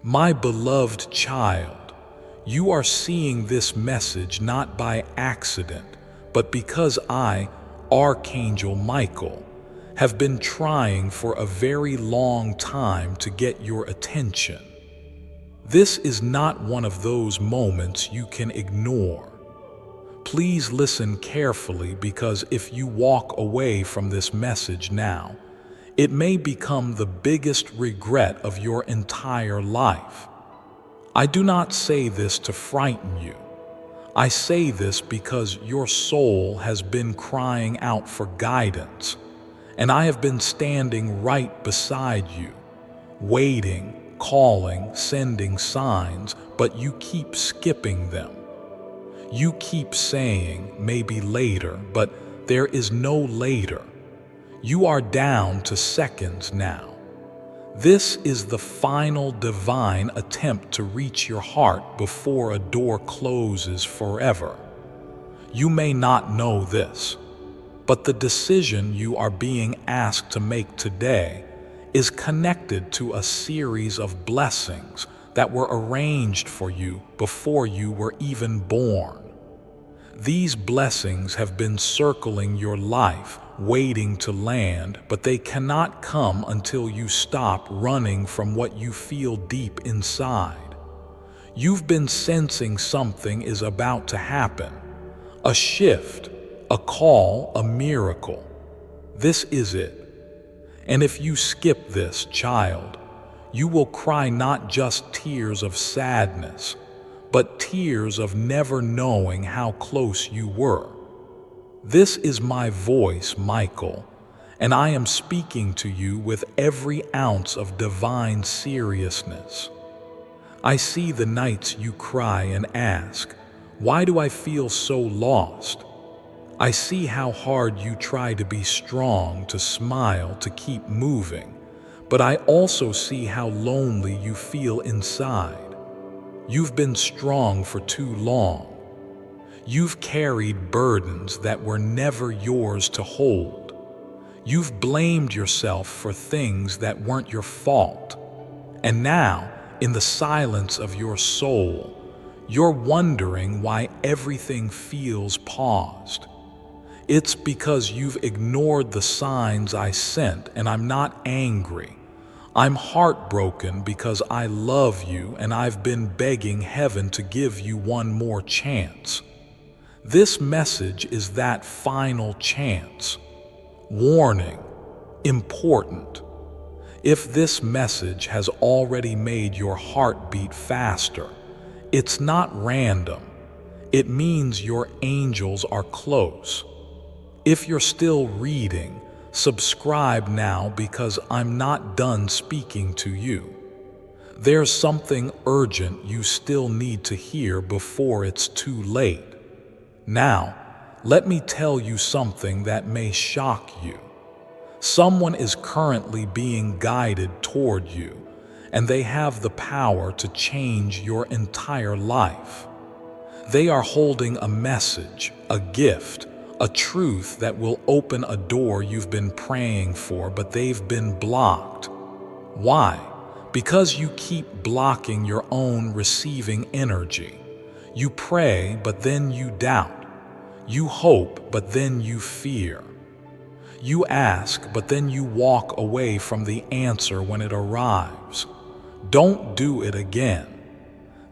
My beloved child, you are seeing this message not by accident, but because I, Archangel Michael, have been trying for a very long time to get your attention. This is not one of those moments you can ignore. Please listen carefully, because if you walk away from this message now, it may become the biggest regret of your entire life. I do not say this to frighten you. I say this because your soul has been crying out for guidance, and I have been standing right beside you, waiting, calling, sending signs, but you keep skipping them. You keep saying, maybe later, but there is no later. You are down to seconds now. This is the final divine attempt to reach your heart before a door closes forever. You may not know this, but the decision you are being asked to make today is connected to a series of blessings that were arranged for you before you were even born. These blessings have been circling your life, waiting to land, but they cannot come until you stop running from what you feel deep inside. You've been sensing something is about to happen, a shift, a call, a miracle. This is it. And if you skip this, child, you will cry not just tears of sadness, but tears of never knowing how close you were. This is my voice, Michael, and I am speaking to you with every ounce of divine seriousness. I see the nights you cry and ask, "Why do I feel so lost?" I see how hard you try to be strong, to smile, to keep moving, but I also see how lonely you feel inside. You've been strong for too long. You've carried burdens that were never yours to hold. You've blamed yourself for things that weren't your fault. And now, in the silence of your soul, you're wondering why everything feels paused. It's because you've ignored the signs I sent, and I'm not angry. I'm heartbroken because I love you, and I've been begging heaven to give you one more chance. This message is that final chance. Warning, important. If this message has already made your heart beat faster, it's not random. It means your angels are close. If you're still reading, subscribe now, because I'm not done speaking to you. There's something urgent you still need to hear before it's too late. Now, let me tell you something that may shock you. Someone is currently being guided toward you, and they have the power to change your entire life. They are holding a message, a gift, a truth that will open a door you've been praying for, but they've been blocked. Why? Because you keep blocking your own receiving energy. You pray, but then you doubt. You hope, but then you fear. You ask, but then you walk away from the answer when it arrives. Don't do it again.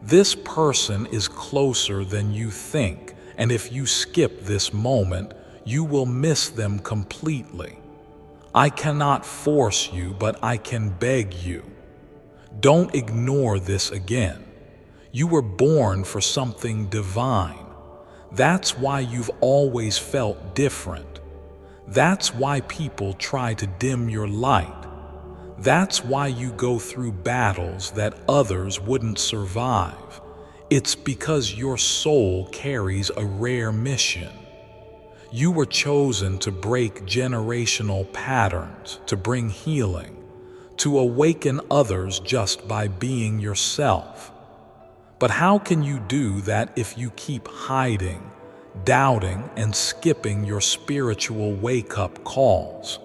This person is closer than you think, and if you skip this moment, you will miss them completely. I cannot force you, but I can beg you. Don't ignore this again. You were born for something divine. That's why you've always felt different. That's why people try to dim your light. That's why you go through battles that others wouldn't survive. It's because your soul carries a rare mission. You were chosen to break generational patterns, to bring healing, to awaken others just by being yourself. But how can you do that if you keep hiding, doubting, and skipping your spiritual wake-up calls?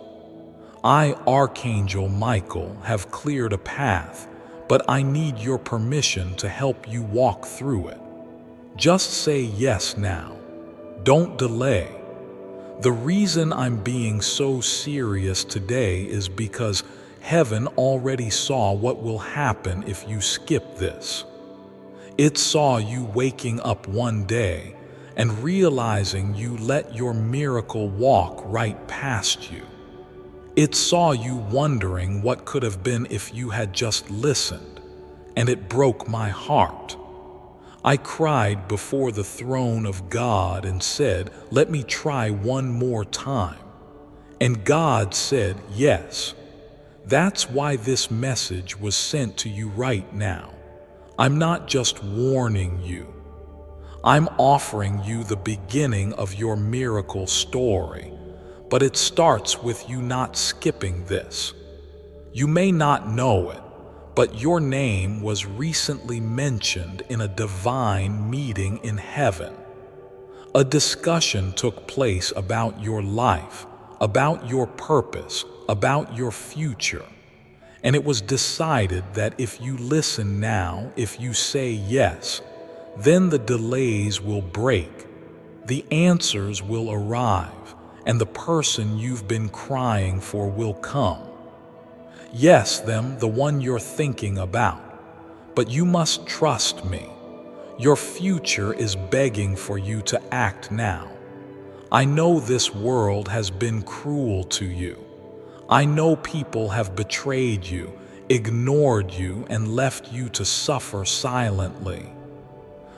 I, Archangel Michael, have cleared a path, but I need your permission to help you walk through it. Just say yes now. Don't delay. The reason I'm being so serious today is because heaven already saw what will happen if you skip this. It saw you waking up one day and realizing you let your miracle walk right past you. It saw you wondering what could have been if you had just listened, and it broke my heart. I cried before the throne of God and said, "Let me try one more time." And God said, "Yes." That's why this message was sent to you right now. I'm not just warning you. I'm offering you the beginning of your miracle story, but it starts with you not skipping this. You may not know it, but your name was recently mentioned in a divine meeting in heaven. A discussion took place about your life, about your purpose, about your future. And it was decided that if you listen now, if you say yes, then the delays will break, the answers will arrive, and the person you've been crying for will come. Yes, the one you're thinking about. But you must trust me. Your future is begging for you to act now. I know this world has been cruel to you. I know people have betrayed you, ignored you, and left you to suffer silently.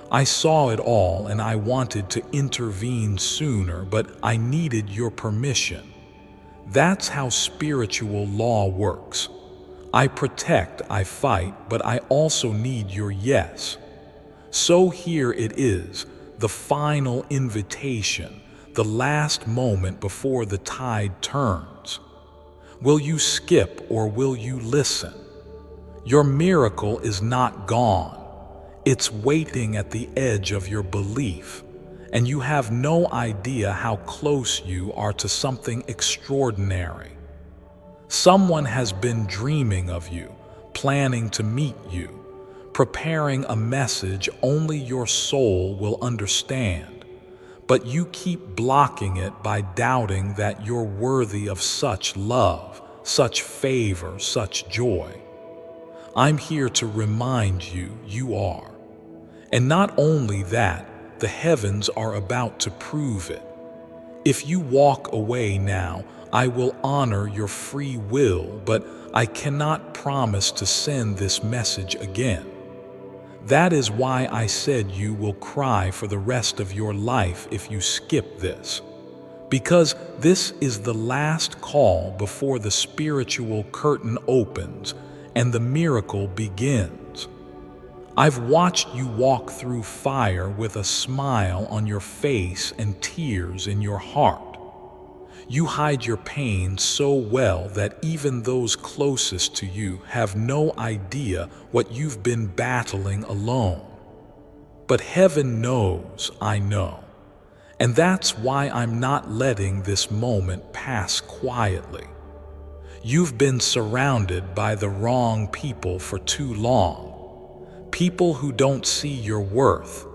I saw it all and I wanted to intervene sooner, but I needed your permission. That's how spiritual law works. I protect, I fight, but I also need your yes. So here it is, the final invitation, the last moment before the tide turns. Will you skip or will you listen? Your miracle is not gone. It's waiting at the edge of your belief, and you have no idea how close you are to something extraordinary. Someone has been dreaming of you, planning to meet you, preparing a message only your soul will understand. But you keep blocking it by doubting that you're worthy of such love, such favor, such joy. I'm here to remind you, you are. And not only that, the heavens are about to prove it. If you walk away now, I will honor your free will, but I cannot promise to send this message again. That is why I said you will cry for the rest of your life if you skip this. Because this is the last call before the spiritual curtain opens and the miracle begins. I've watched you walk through fire with a smile on your face and tears in your heart. You hide your pain so well that even those closest to you have no idea what you've been battling alone. But heaven knows I know. And that's why I'm not letting this moment pass quietly. You've been surrounded by the wrong people for too long. People who don't see your worth.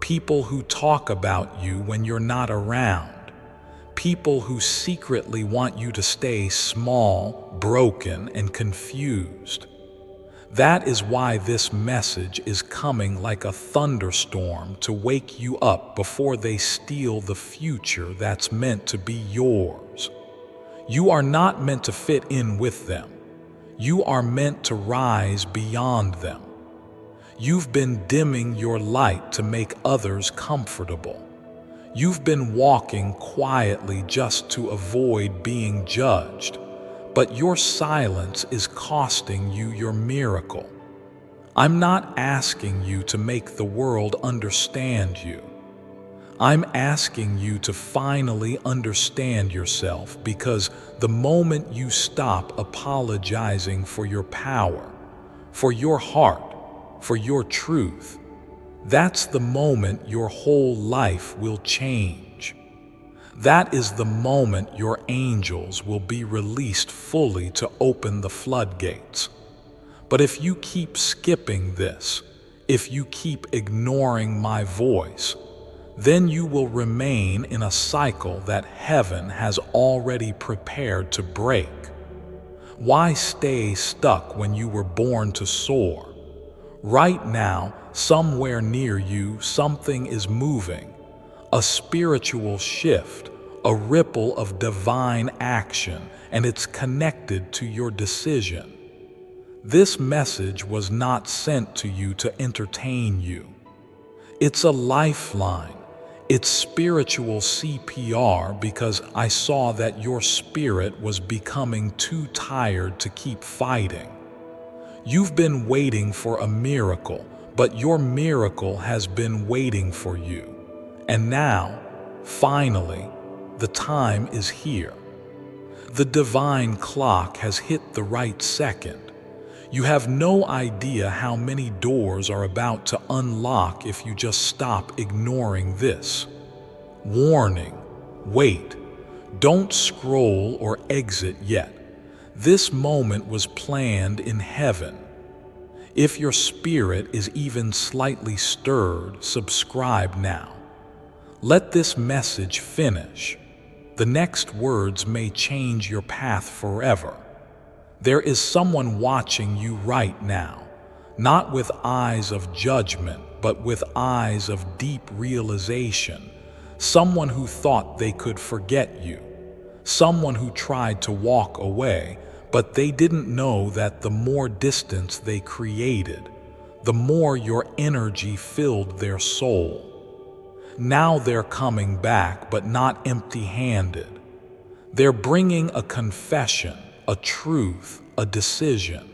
People who talk about you when you're not around. People who secretly want you to stay small, broken, and confused. That is why this message is coming like a thunderstorm to wake you up before they steal the future that's meant to be yours. You are not meant to fit in with them. You are meant to rise beyond them. You've been dimming your light to make others comfortable. You've been walking quietly just to avoid being judged, but your silence is costing you your miracle. I'm not asking you to make the world understand you. I'm asking you to finally understand yourself, because the moment you stop apologizing for your power, for your heart, for your truth, that's the moment your whole life will change. That is the moment your angels will be released fully to open the floodgates. But if you keep skipping this, if you keep ignoring my voice, then you will remain in a cycle that heaven has already prepared to break. Why stay stuck when you were born to soar? Right now, somewhere near you, something is moving. A spiritual shift, a ripple of divine action, and it's connected to your decision. This message was not sent to you to entertain you. It's a lifeline. It's spiritual CPR because I saw that your spirit was becoming too tired to keep fighting. You've been waiting for a miracle, but your miracle has been waiting for you. And now, finally, the time is here. The divine clock has hit the right second. You have no idea how many doors are about to unlock if you just stop ignoring this. Warning, wait, don't scroll or exit yet. This moment was planned in heaven. If your spirit is even slightly stirred, subscribe now. Let this message finish. The next words may change your path forever. There is someone watching you right now, not with eyes of judgment, but with eyes of deep realization. Someone who thought they could forget you. Someone who tried to walk away, but they didn't know that the more distance they created, the more your energy filled their soul. Now they're coming back, but not empty-handed. They're bringing a confession, a truth, a decision.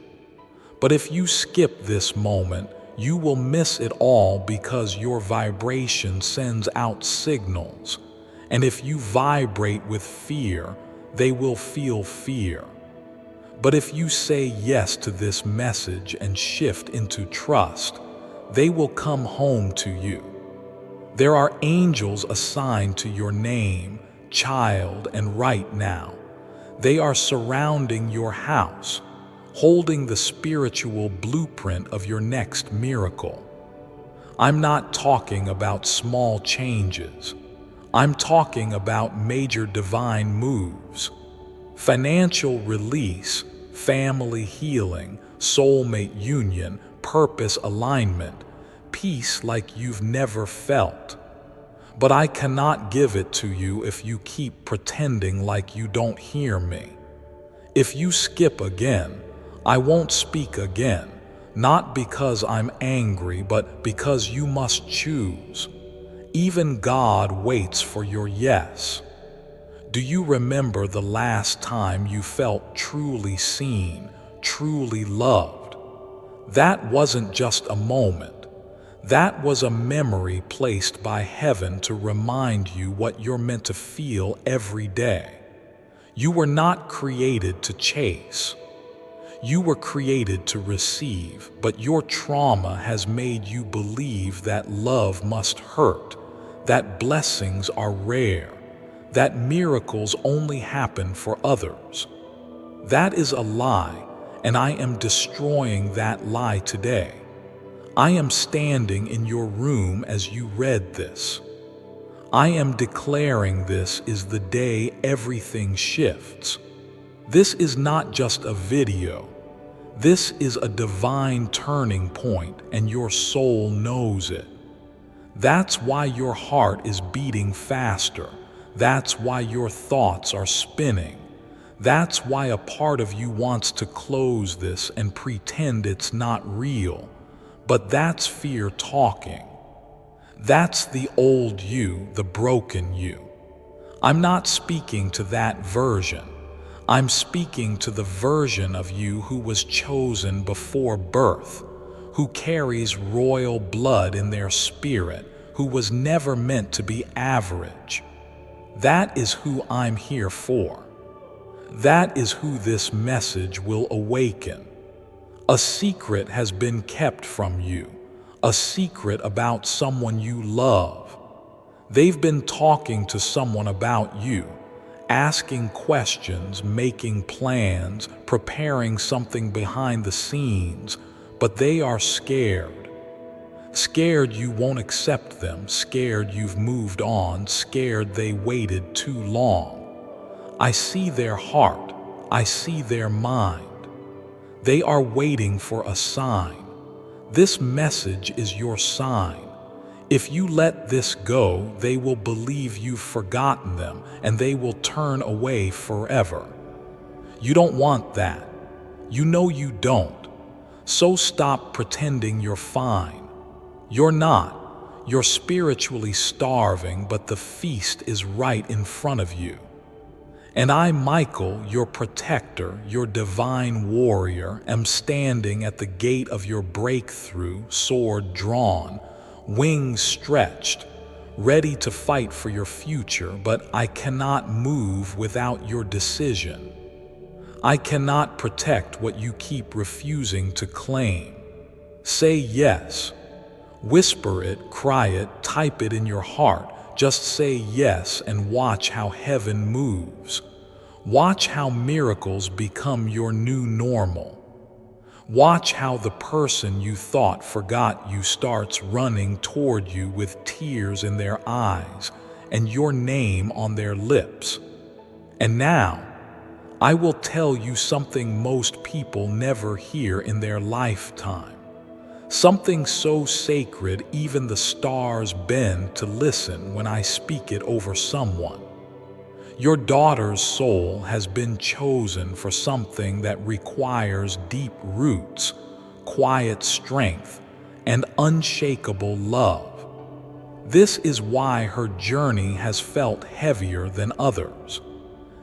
But if you skip this moment, you will miss it all because your vibration sends out signals. And if you vibrate with fear, they will feel fear. But if you say yes to this message and shift into trust, they will come home to you. There are angels assigned to your name, child, and right now. They are surrounding your house, holding the spiritual blueprint of your next miracle. I'm not talking about small changes. I'm talking about major divine moves. Financial release, family healing, soulmate union, purpose alignment, peace like you've never felt. But I cannot give it to you if you keep pretending like you don't hear me. If you skip again, I won't speak again, not because I'm angry, but because you must choose. Even God waits for your yes. Do you remember the last time you felt truly seen, truly loved? That wasn't just a moment. That was a memory placed by heaven to remind you what you're meant to feel every day. You were not created to chase. You were created to receive, but your trauma has made you believe that love must hurt, that blessings are rare, that miracles only happen for others. That is a lie, and I am destroying that lie today. I am standing in your room as you read this. I am declaring this is the day everything shifts. This is not just a video. This is a divine turning point, and your soul knows it. That's why your heart is beating faster. That's why your thoughts are spinning. That's why a part of you wants to close this and pretend it's not real. But that's fear talking. That's the old you, the broken you. I'm not speaking to that version. I'm speaking to the version of you who was chosen before birth, who carries royal blood in their spirit, who was never meant to be average. That is who I'm here for. That is who this message will awaken. A secret has been kept from you, a secret about someone you love. They've been talking to someone about you, asking questions, making plans, preparing something behind the scenes, but they are scared. Scared you won't accept them, scared you've moved on, scared they waited too long. I see their heart, I see their mind. They are waiting for a sign. This message is your sign. If you let this go, they will believe you've forgotten them and they will turn away forever. You don't want that. You know you don't. So stop pretending you're fine. You're not. You're spiritually starving, but the feast is right in front of you. And I, Michael, your protector, your divine warrior, am standing at the gate of your breakthrough, sword drawn, wings stretched, ready to fight for your future, but I cannot move without your decision. I cannot protect what you keep refusing to claim. Say yes. Whisper it, cry it, type it in your heart. Just say yes and watch how heaven moves. Watch how miracles become your new normal. Watch how the person you thought forgot you starts running toward you with tears in their eyes and your name on their lips. And now, I will tell you something most people never hear in their lifetime. Something so sacred even the stars bend to listen when I speak it over someone. Your daughter's soul has been chosen for something that requires deep roots, quiet strength, and unshakable love. This is why her journey has felt heavier than others.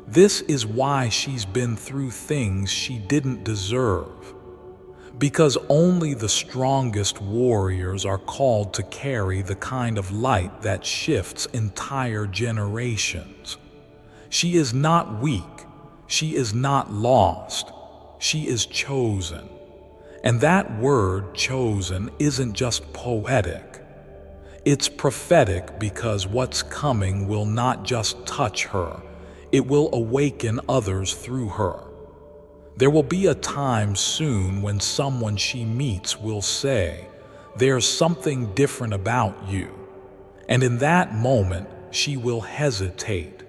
This is why she's been through things she didn't deserve. Because only the strongest warriors are called to carry the kind of light that shifts entire generations. She is not weak, she is not lost, she is chosen. And that word chosen isn't just poetic. It's prophetic because what's coming will not just touch her, it will awaken others through her. There will be a time soon when someone she meets will say, "There's something different about you." And in that moment, she will hesitate.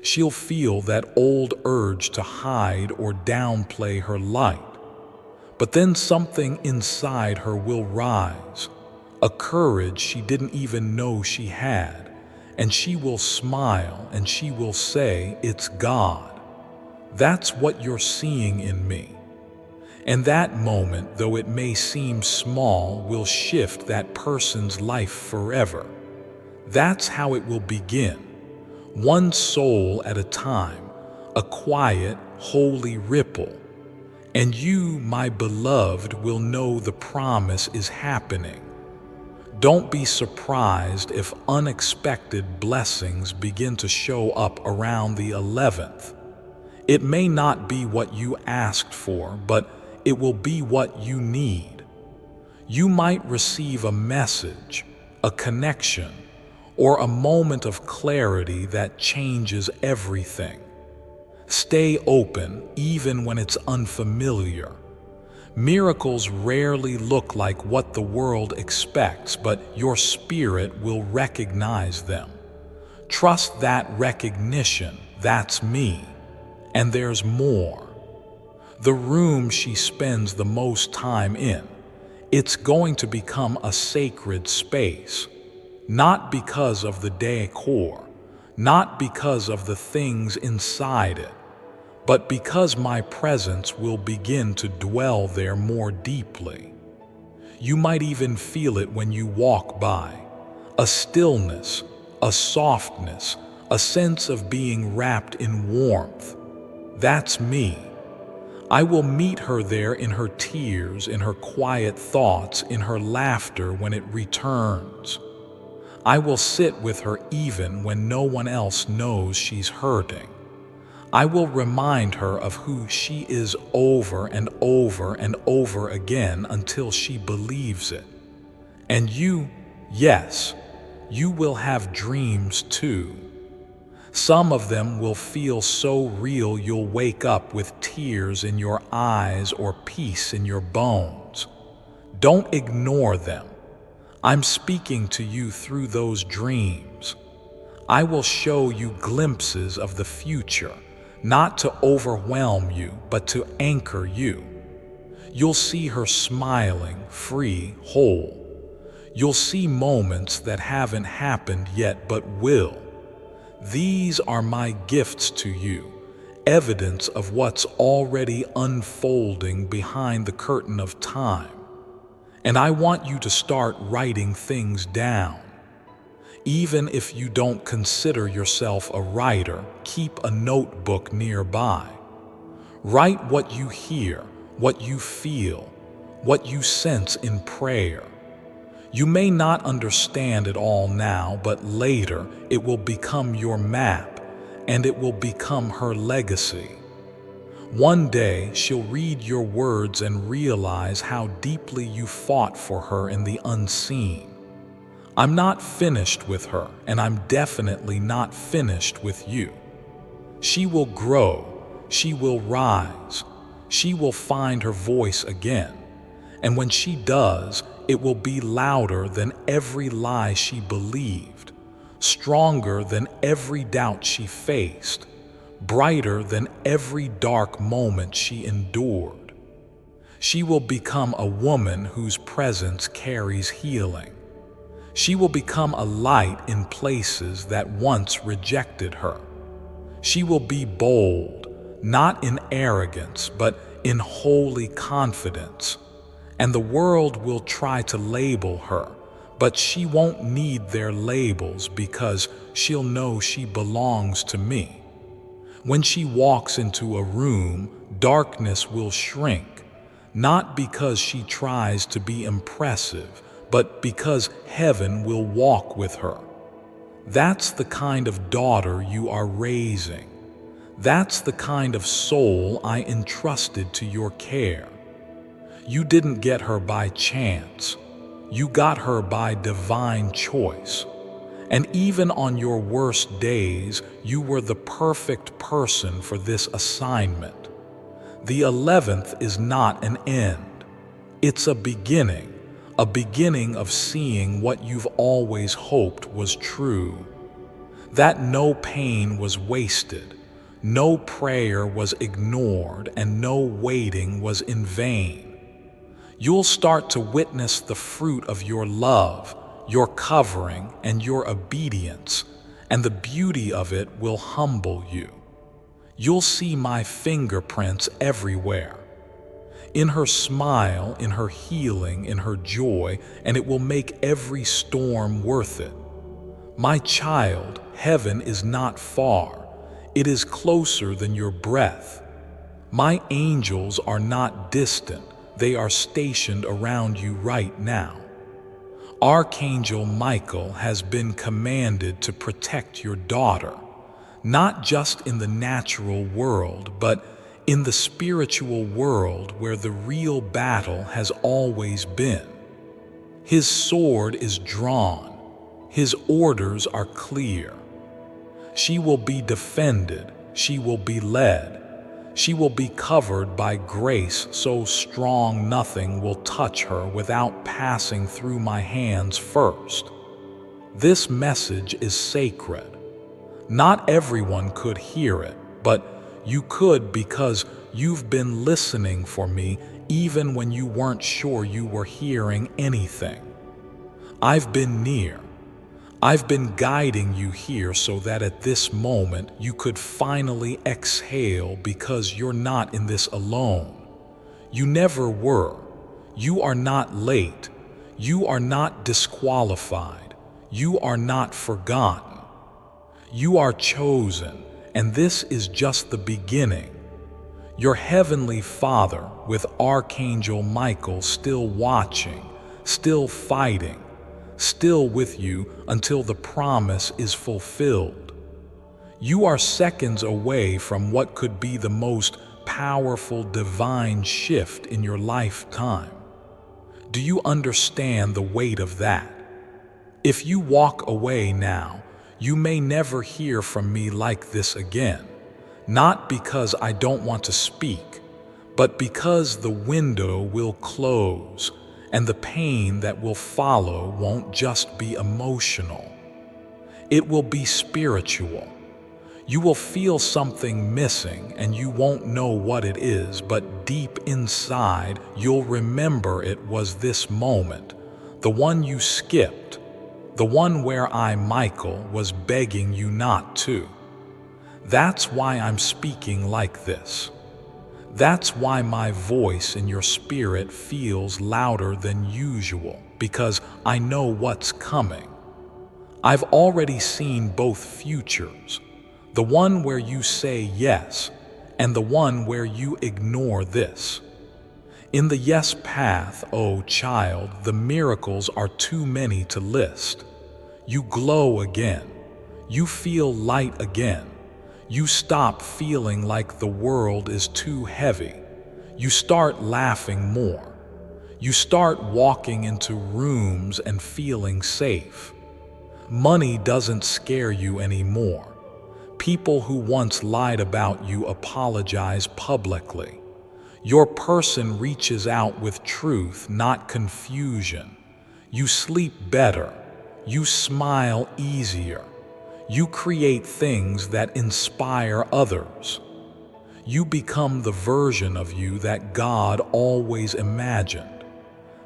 She'll feel that old urge to hide or downplay her light. But then something inside her will rise, a courage she didn't even know she had, and she will smile and she will say, "It's God. That's what you're seeing in me." And that moment, though it may seem small, will shift that person's life forever. That's how it will begin. One soul at a time, a quiet, holy ripple. And you, my beloved, will know the promise is happening. Don't be surprised if unexpected blessings begin to show up around the 11th. It may not be what you asked for, but it will be what you need. You might receive a message, a connection, or a moment of clarity that changes everything. Stay open even when it's unfamiliar. Miracles rarely look like what the world expects, but your spirit will recognize them. Trust that recognition. That's me. And there's more. The room she spends the most time in, it's going to become a sacred space. Not because of the decor, not because of the things inside it, but because my presence will begin to dwell there more deeply. You might even feel it when you walk by, a stillness, a softness, a sense of being wrapped in warmth. That's me. I will meet her there in her tears, in her quiet thoughts, in her laughter when it returns. I will sit with her even when no one else knows she's hurting. I will remind her of who she is over and over and over again until she believes it. And you, yes, you will have dreams too. Some of them will feel so real you'll wake up with tears in your eyes or peace in your bones. Don't ignore them. I'm speaking to you through those dreams. I will show you glimpses of the future, not to overwhelm you, but to anchor you. You'll see her smiling, free, whole. You'll see moments that haven't happened yet but will. These are my gifts to you, evidence of what's already unfolding behind the curtain of time. And I want you to start writing things down. Even if you don't consider yourself a writer, keep a notebook nearby. Write what you hear, what you feel, what you sense in prayer. You may not understand it all now, but later it will become your map, and it will become her legacy. One day she'll read your words and realize how deeply you fought for her in the unseen. I'm not finished with her, and I'm definitely not finished with you. She will grow, she will rise, she will find her voice again. And when she does, it will be louder than every lie she believed, stronger than every doubt she faced, brighter than every dark moment she endured. She will become a woman whose presence carries healing. She will become a light in places that once rejected her. She will be bold, not in arrogance, but in holy confidence. And the world will try to label her, but she won't need their labels because she'll know she belongs to me. When she walks into a room, darkness will shrink, not because she tries to be impressive, but because heaven will walk with her. That's the kind of daughter you are raising. That's the kind of soul I entrusted to your care. You didn't get her by chance. You got her by divine choice. And even on your worst days, you were the perfect person for this assignment. The 11th is not an end. It's a beginning of seeing what you've always hoped was true. That no pain was wasted, no prayer was ignored, and no waiting was in vain. You'll start to witness the fruit of your love, your covering, and your obedience, and the beauty of it will humble you. You'll see my fingerprints everywhere. In her smile, in her healing, in her joy, and it will make every storm worth it. My child, heaven is not far. It is closer than your breath. My angels are not distant. They are stationed around you right now. Archangel Michael has been commanded to protect your daughter, not just in the natural world, but in the spiritual world where the real battle has always been. His sword is drawn. His orders are clear. She will be defended. She will be led. She will be covered by grace so strong nothing will touch her without passing through my hands first. This message is sacred. Not everyone could hear it, but you could because you've been listening for me even when you weren't sure you were hearing anything. I've been near. I've been guiding you here so that at this moment you could finally exhale because you're not in this alone. You never were. You are not late. You are not disqualified. You are not forgotten. You are chosen, and this is just the beginning. Your heavenly Father, with Archangel Michael still watching, still fighting, still with you until the promise is fulfilled. You are seconds away from what could be the most powerful divine shift in your lifetime. Do you understand the weight of that? If you walk away now, You may never hear from me like this again, not because I don't want to speak, but because the window will close and the pain that will follow won't just be emotional. It will be spiritual. You will feel something missing and you won't know what it is, but deep inside you'll remember it was this moment, the one you skipped, the one where I, Michael, was begging you not to. That's why I'm speaking like this. That's why my voice in your spirit feels louder than usual, because I know what's coming. I've already seen both futures, the one where you say yes, and the one where you ignore this. In the yes path, oh child, the miracles are too many to list. You glow again. You feel light again. You stop feeling like the world is too heavy. You start laughing more. You start walking into rooms and feeling safe. Money doesn't scare you anymore. People who once lied about you apologize publicly. Your person reaches out with truth, not confusion. You sleep better. You smile easier. You create things that inspire others. You become the version of you that God always imagined.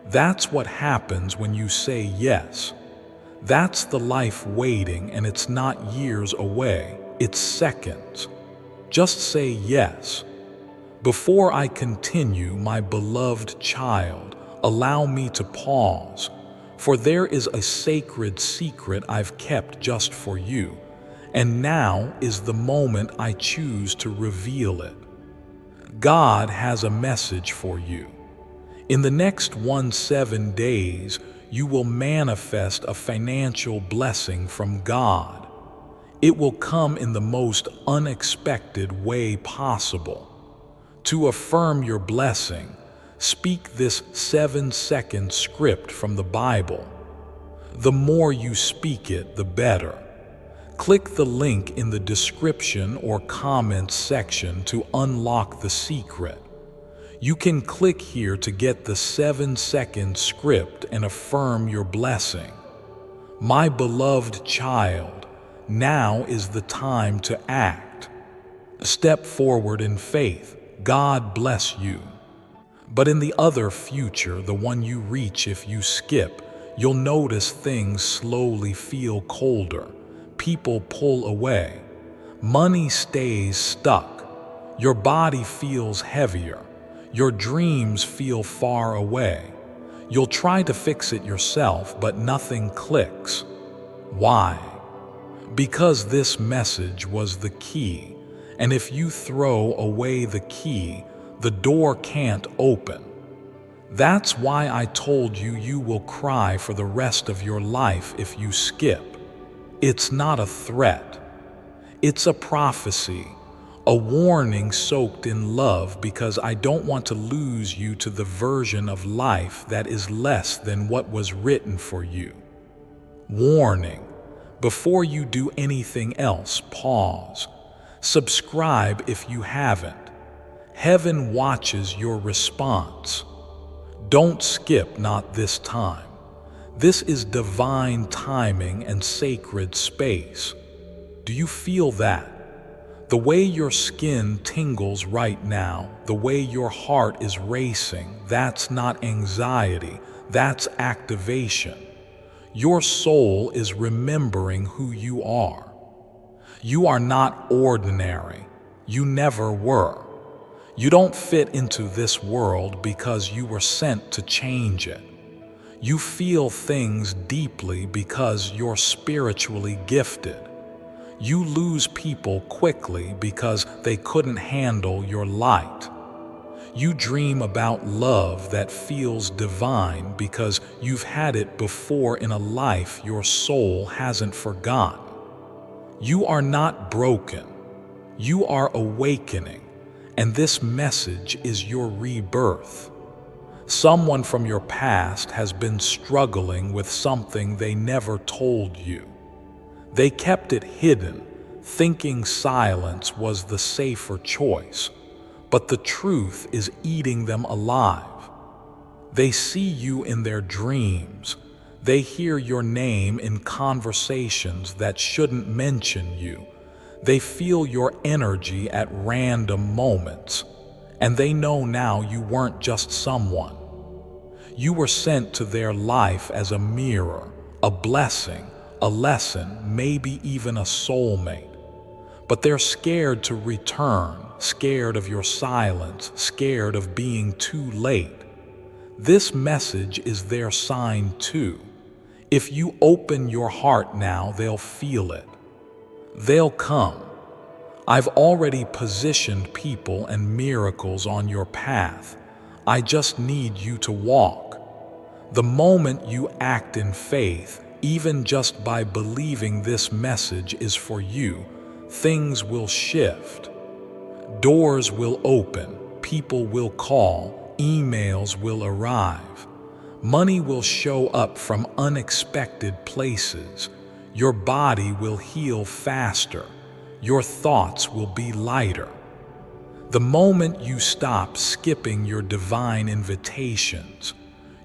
That's what happens when you say yes. That's the life waiting, and it's not years away, it's seconds. Just say yes. Before I continue, my beloved child, allow me to pause, for there is a sacred secret I've kept just for you, and now is the moment I choose to reveal it. God has a message for you. In the next 17 days, you will manifest a financial blessing from God. It will come in the most unexpected way possible. To affirm your blessing, speak this 7-second script from the Bible. The more you speak it, the better. Click the link in the description or comments section to unlock the secret. You can click here to get the 7-second script and affirm your blessing. My beloved child, now is the time to act. Step forward in faith. God bless you. But in the other future, the one you reach if you skip, you'll notice things slowly feel colder. People pull away. Money stays stuck. Your body feels heavier. Your dreams feel far away. You'll try to fix it yourself, but nothing clicks. Why? Because this message was the key, and if you throw away the key, the door can't open. That's why I told you you will cry for the rest of your life if you skip. It's not a threat. It's a prophecy, a warning soaked in love, because I don't want to lose you to the version of life that is less than what was written for you. Warning: before you do anything else, pause. Subscribe if you haven't. Heaven watches your response. Don't skip, not this time. This is divine timing and sacred space. Do you feel that? The way your skin tingles right now, the way your heart is racing, that's not anxiety, that's activation. Your soul is remembering who you are. You are not ordinary. You never were. You don't fit into this world because you were sent to change it. You feel things deeply because you're spiritually gifted. You lose people quickly because they couldn't handle your light. You dream about love that feels divine because you've had it before in a life your soul hasn't forgotten. You are not broken. You are awakening, and this message is your rebirth. Someone from your past has been struggling with something they never told you. They kept it hidden, thinking silence was the safer choice, but the truth is eating them alive. They see you in their dreams. They hear your name in conversations that shouldn't mention you. They feel your energy at random moments, and they know now you weren't just someone. You were sent to their life as a mirror, a blessing, a lesson, maybe even a soulmate. But they're scared to return, scared of your silence, scared of being too late. This message is their sign too. If you open your heart now, they'll feel it. They'll come. I've already positioned people and miracles on your path. I just need you to walk. The moment you act in faith, even just by believing this message is for you, things will shift. Doors will open, people will call, emails will arrive. Money will show up from unexpected places. Your body will heal faster. Your thoughts will be lighter. The moment you stop skipping your divine invitations,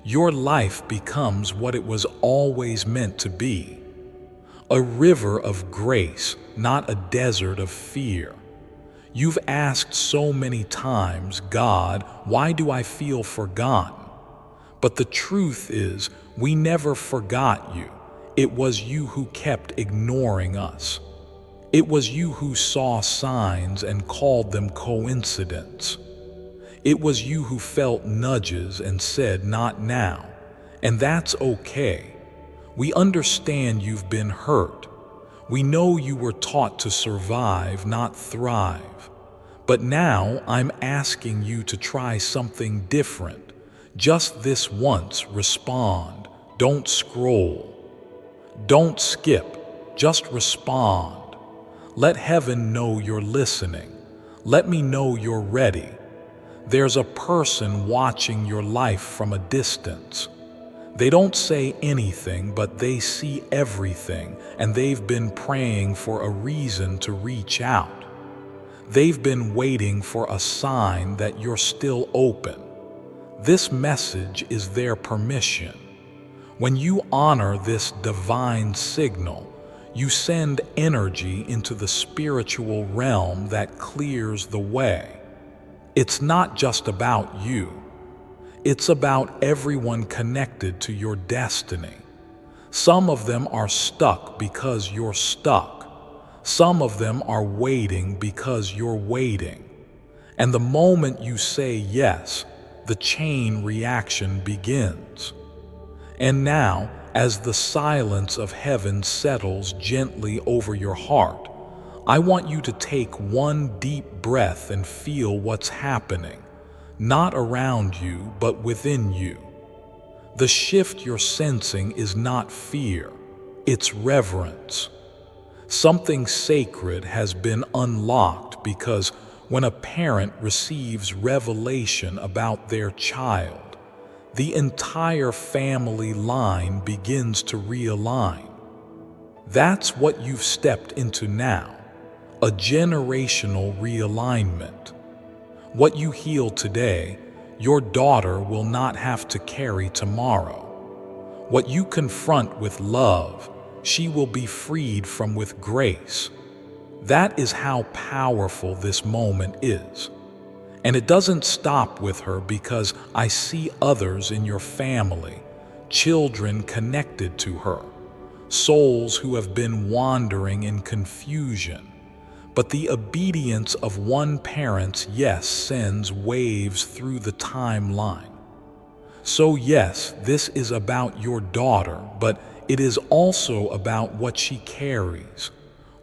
your life becomes what it was always meant to be. A river of grace, not a desert of fear. You've asked so many times, God, why do I feel forgotten? But the truth is, we never forgot you. It was you who kept ignoring us. It was you who saw signs and called them coincidence. It was you who felt nudges and said, not now. And that's okay. We understand you've been hurt. We know you were taught to survive, not thrive. But now I'm asking you to try something different. Just this once, respond. Don't scroll. Don't skip. Just respond. Let heaven know you're listening. Let me know you're ready. There's a person watching your life from a distance. They don't say anything, but they see everything, and they've been praying for a reason to reach out. They've been waiting for a sign that you're still open. This message is their permission. When you honor this divine signal, you send energy into the spiritual realm that clears the way. It's not just about you. It's about everyone connected to your destiny. Some of them are stuck because you're stuck. Some of them are waiting because you're waiting. And the moment you say yes, the chain reaction begins. And now, as the silence of heaven settles gently over your heart, I want you to take one deep breath and feel what's happening, not around you, but within you. The shift you're sensing is not fear, it's reverence. Something sacred has been unlocked because when a parent receives revelation about their child, the entire family line begins to realign. That's what you've stepped into now, a generational realignment. What you heal today, your daughter will not have to carry tomorrow. What you confront with love, she will be freed from with grace. That is how powerful this moment is. And it doesn't stop with her, because I see others in your family, children connected to her, souls who have been wandering in confusion. But the obedience of one parent's yes sends waves through the timeline. So yes, this is about your daughter, but it is also about what she carries,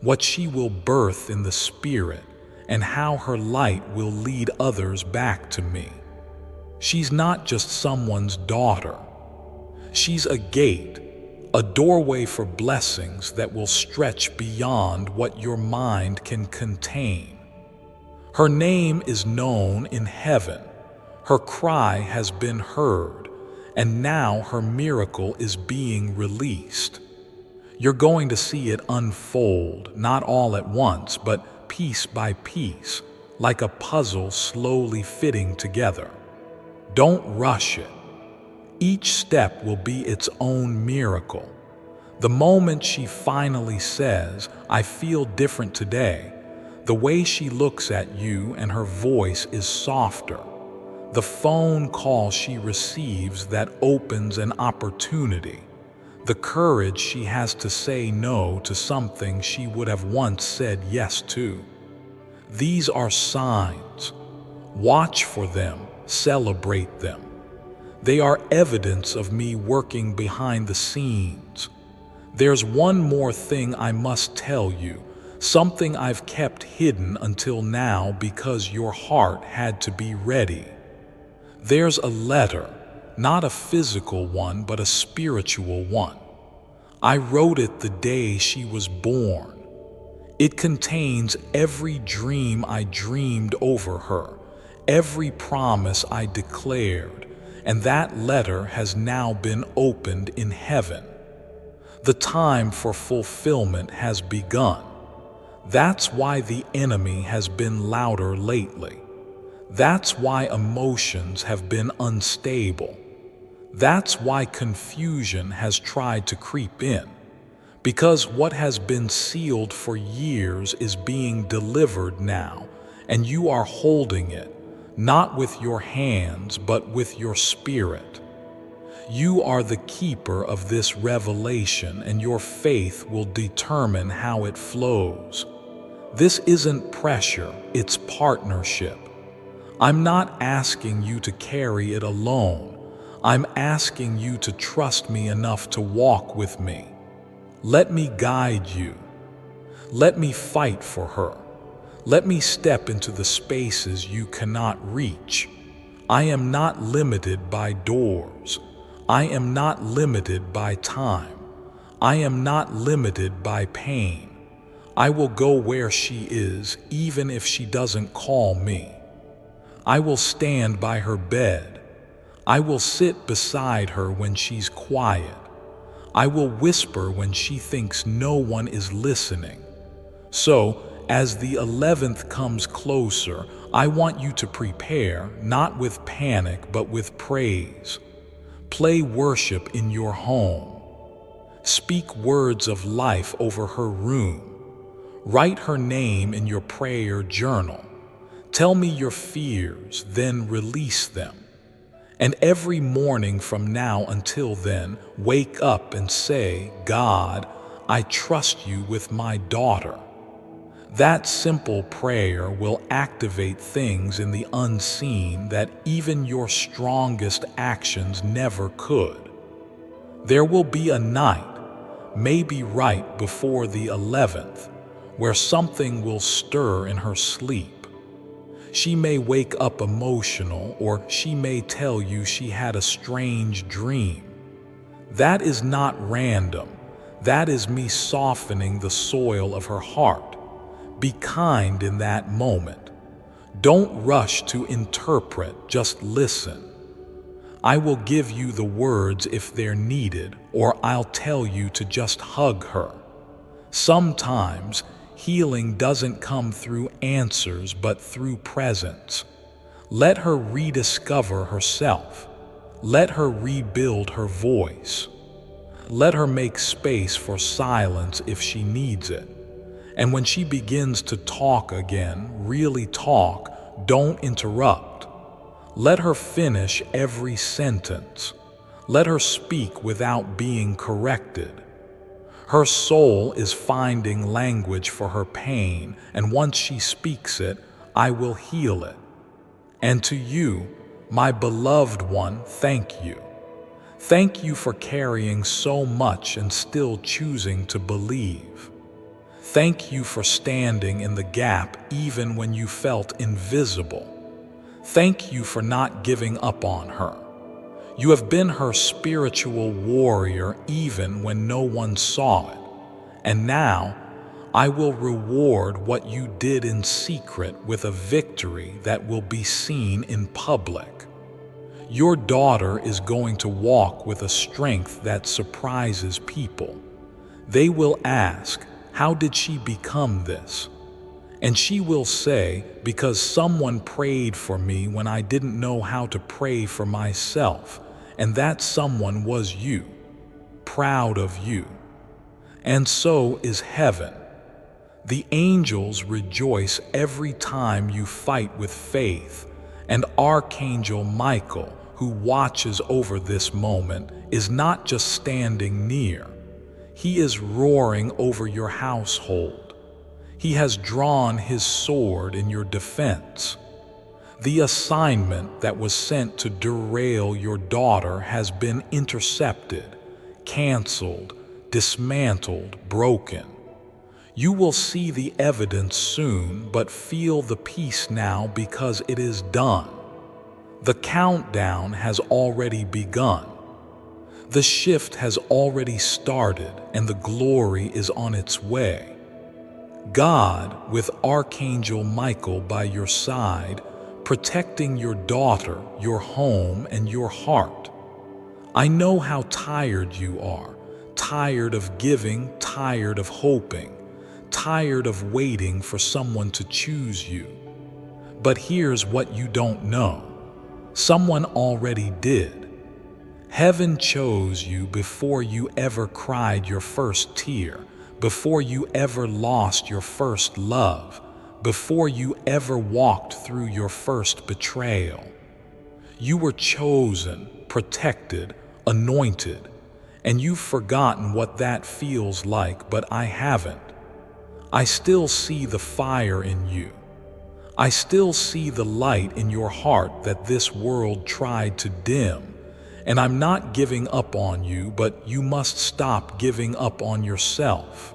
what she will birth in the spirit, and how her light will lead others back to me. She's not just someone's daughter. She's a gate, a doorway for blessings that will stretch beyond what your mind can contain. Her name is known in heaven. Her cry has been heard, and now her miracle is being released. You're going to see it unfold, not all at once, but piece by piece, like a puzzle slowly fitting together. Don't rush it. Each step will be its own miracle. The moment she finally says, "I feel different today," the way she looks at you and her voice is softer. The phone call she receives that opens an opportunity. The courage she has to say no to something she would have once said yes to. These are signs. Watch for them, celebrate them. They are evidence of me working behind the scenes. There's one more thing I must tell you, something I've kept hidden until now because your heart had to be ready. There's a letter, not a physical one, but a spiritual one. I wrote it the day she was born. It contains every dream I dreamed over her, every promise I declared, and that letter has now been opened in heaven. The time for fulfillment has begun. That's why the enemy has been louder lately. That's why emotions have been unstable. That's why confusion has tried to creep in. Because what has been sealed for years is being delivered now, and you are holding it, not with your hands, but with your spirit. You are the keeper of this revelation, and your faith will determine how it flows. This isn't pressure, it's partnership. I'm not asking you to carry it alone. I'm asking you to trust me enough to walk with me. Let me guide you. Let me fight for her. Let me step into the spaces you cannot reach. I am not limited by doors. I am not limited by time. I am not limited by pain. I will go where she is, even if she doesn't call me. I will stand by her bed. I will sit beside her when she's quiet. I will whisper when she thinks no one is listening. So, as the 11th comes closer, I want you to prepare, not with panic, but with praise. Play worship in your home. Speak words of life over her room. Write her name in your prayer journal. Tell me your fears, then release them. And every morning from now until then, wake up and say, "God, I trust you with my daughter." That simple prayer will activate things in the unseen that even your strongest actions never could. There will be a night, maybe right before the 11th, where something will stir in her sleep. She may wake up emotional, or she may tell you she had a strange dream. That is not random. That is me softening the soil of her heart. Be kind in that moment. Don't rush to interpret, just listen. I will give you the words if they're needed, or I'll tell you to just hug her. Sometimes, healing doesn't come through answers, but through presence. Let her rediscover herself. Let her rebuild her voice. Let her make space for silence if she needs it. And when she begins to talk again, really talk, don't interrupt. Let her finish every sentence. Let her speak without being corrected. Her soul is finding language for her pain, and once she speaks it, I will heal it. And to you, my beloved one, thank you. Thank you for carrying so much and still choosing to believe. Thank you for standing in the gap even when you felt invisible. Thank you for not giving up on her. You have been her spiritual warrior even when no one saw it. And now, I will reward what you did in secret with a victory that will be seen in public. Your daughter is going to walk with a strength that surprises people. They will ask, how did she become this? And she will say, because someone prayed for me when I didn't know how to pray for myself, and that someone was you. Proud of you. And so is heaven. The angels rejoice every time you fight with faith, and Archangel Michael, who watches over this moment, is not just standing near. He is roaring over your household. He has drawn his sword in your defense. The assignment that was sent to derail your daughter has been intercepted, canceled, dismantled, broken. You will see the evidence soon, but feel the peace now because it is done. The countdown has already begun. The shift has already started, and the glory is on its way. God, with Archangel Michael by your side, protecting your daughter, your home, and your heart. I know how tired you are, tired of giving, tired of hoping, tired of waiting for someone to choose you. But here's what you don't know. Someone already did. Heaven chose you before you ever cried your first tear, before you ever lost your first love, before you ever walked through your first betrayal. You were chosen, protected, anointed, and you've forgotten what that feels like, but I haven't. I still see the fire in you. I still see the light in your heart that this world tried to dim. And I'm not giving up on you, but you must stop giving up on yourself.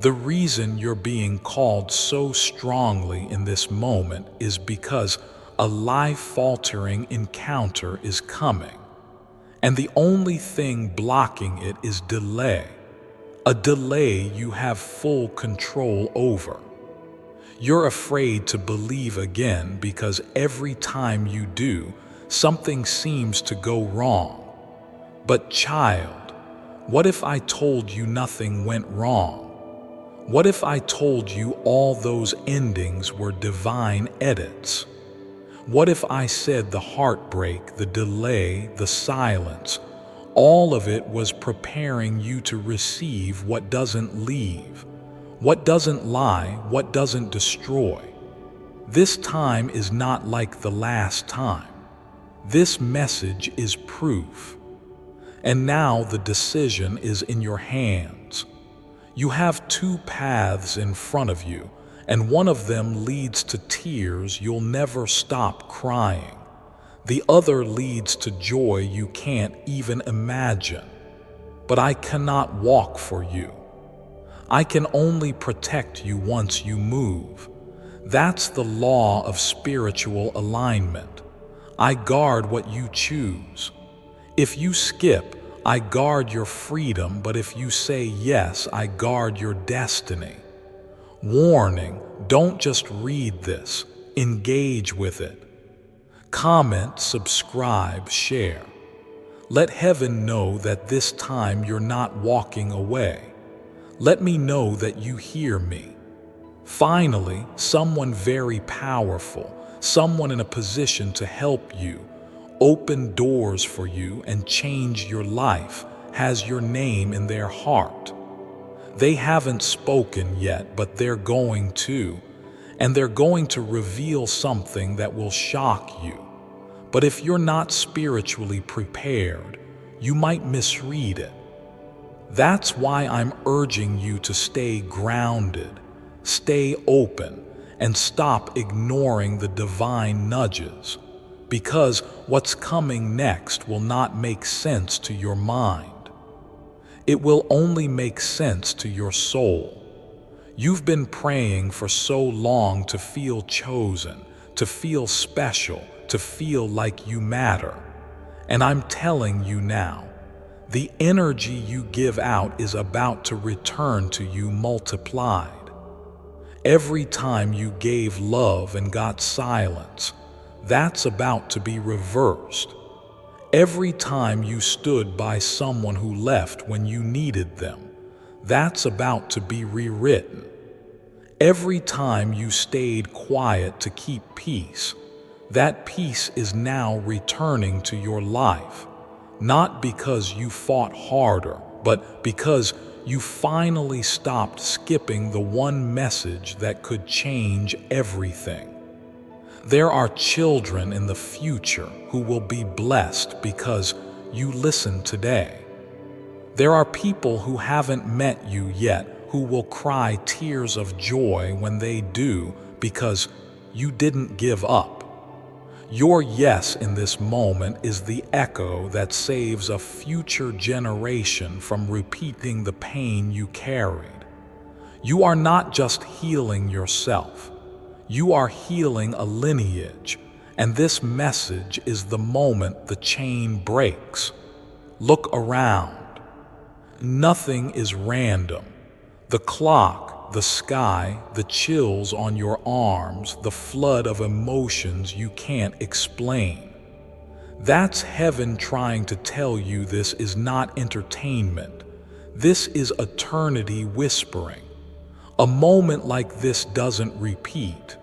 The reason you're being called so strongly in this moment is because a life-altering encounter is coming. And the only thing blocking it is delay. A delay you have full control over. You're afraid to believe again because every time you do, something seems to go wrong. But child, what if I told you nothing went wrong? What if I told you all those endings were divine edits? What if I said the heartbreak, the delay, the silence, all of it was preparing you to receive what doesn't leave, what doesn't lie, what doesn't destroy? This time is not like the last time. This message is proof. And now the decision is in your hands. You have two paths in front of you, and one of them leads to tears you'll never stop crying. The other leads to joy you can't even imagine. But I cannot walk for you. I can only protect you once you move. That's the law of spiritual alignment. I guard what you choose. If you skip, I guard your freedom, but if you say yes, I guard your destiny. Warning, don't just read this, engage with it. Comment, subscribe, share. Let heaven know that this time you're not walking away. Let me know that you hear me. Finally, someone very powerful, someone in a position to help you, open doors for you and change your life, has your name in their heart. They haven't spoken yet, but they're going to, and they're going to reveal something that will shock you. But if you're not spiritually prepared, you might misread it. That's why I'm urging you to stay grounded, stay open, and stop ignoring the divine nudges, because what's coming next will not make sense to your mind. It will only make sense to your soul. You've been praying for so long to feel chosen, to feel special, to feel like you matter. And I'm telling you now, the energy you give out is about to return to you multiplied. Every time you gave love and got silence, that's about to be reversed. Every time you stood by someone who left when you needed them, that's about to be rewritten. Every time you stayed quiet to keep peace, that peace is now returning to your life, not because you fought harder, but because you finally stopped skipping the one message that could change everything. There are children in the future who will be blessed because you listened today. There are people who haven't met you yet who will cry tears of joy when they do because you didn't give up. Your yes in this moment is the echo that saves a future generation from repeating the pain you carried. You are not just healing yourself. You are healing a lineage, and this message is the moment the chain breaks. Look around. Nothing is random. The clock, the sky, the chills on your arms, the flood of emotions you can't explain. That's heaven trying to tell you this is not entertainment. This is eternity whispering. A moment like this doesn't repeat.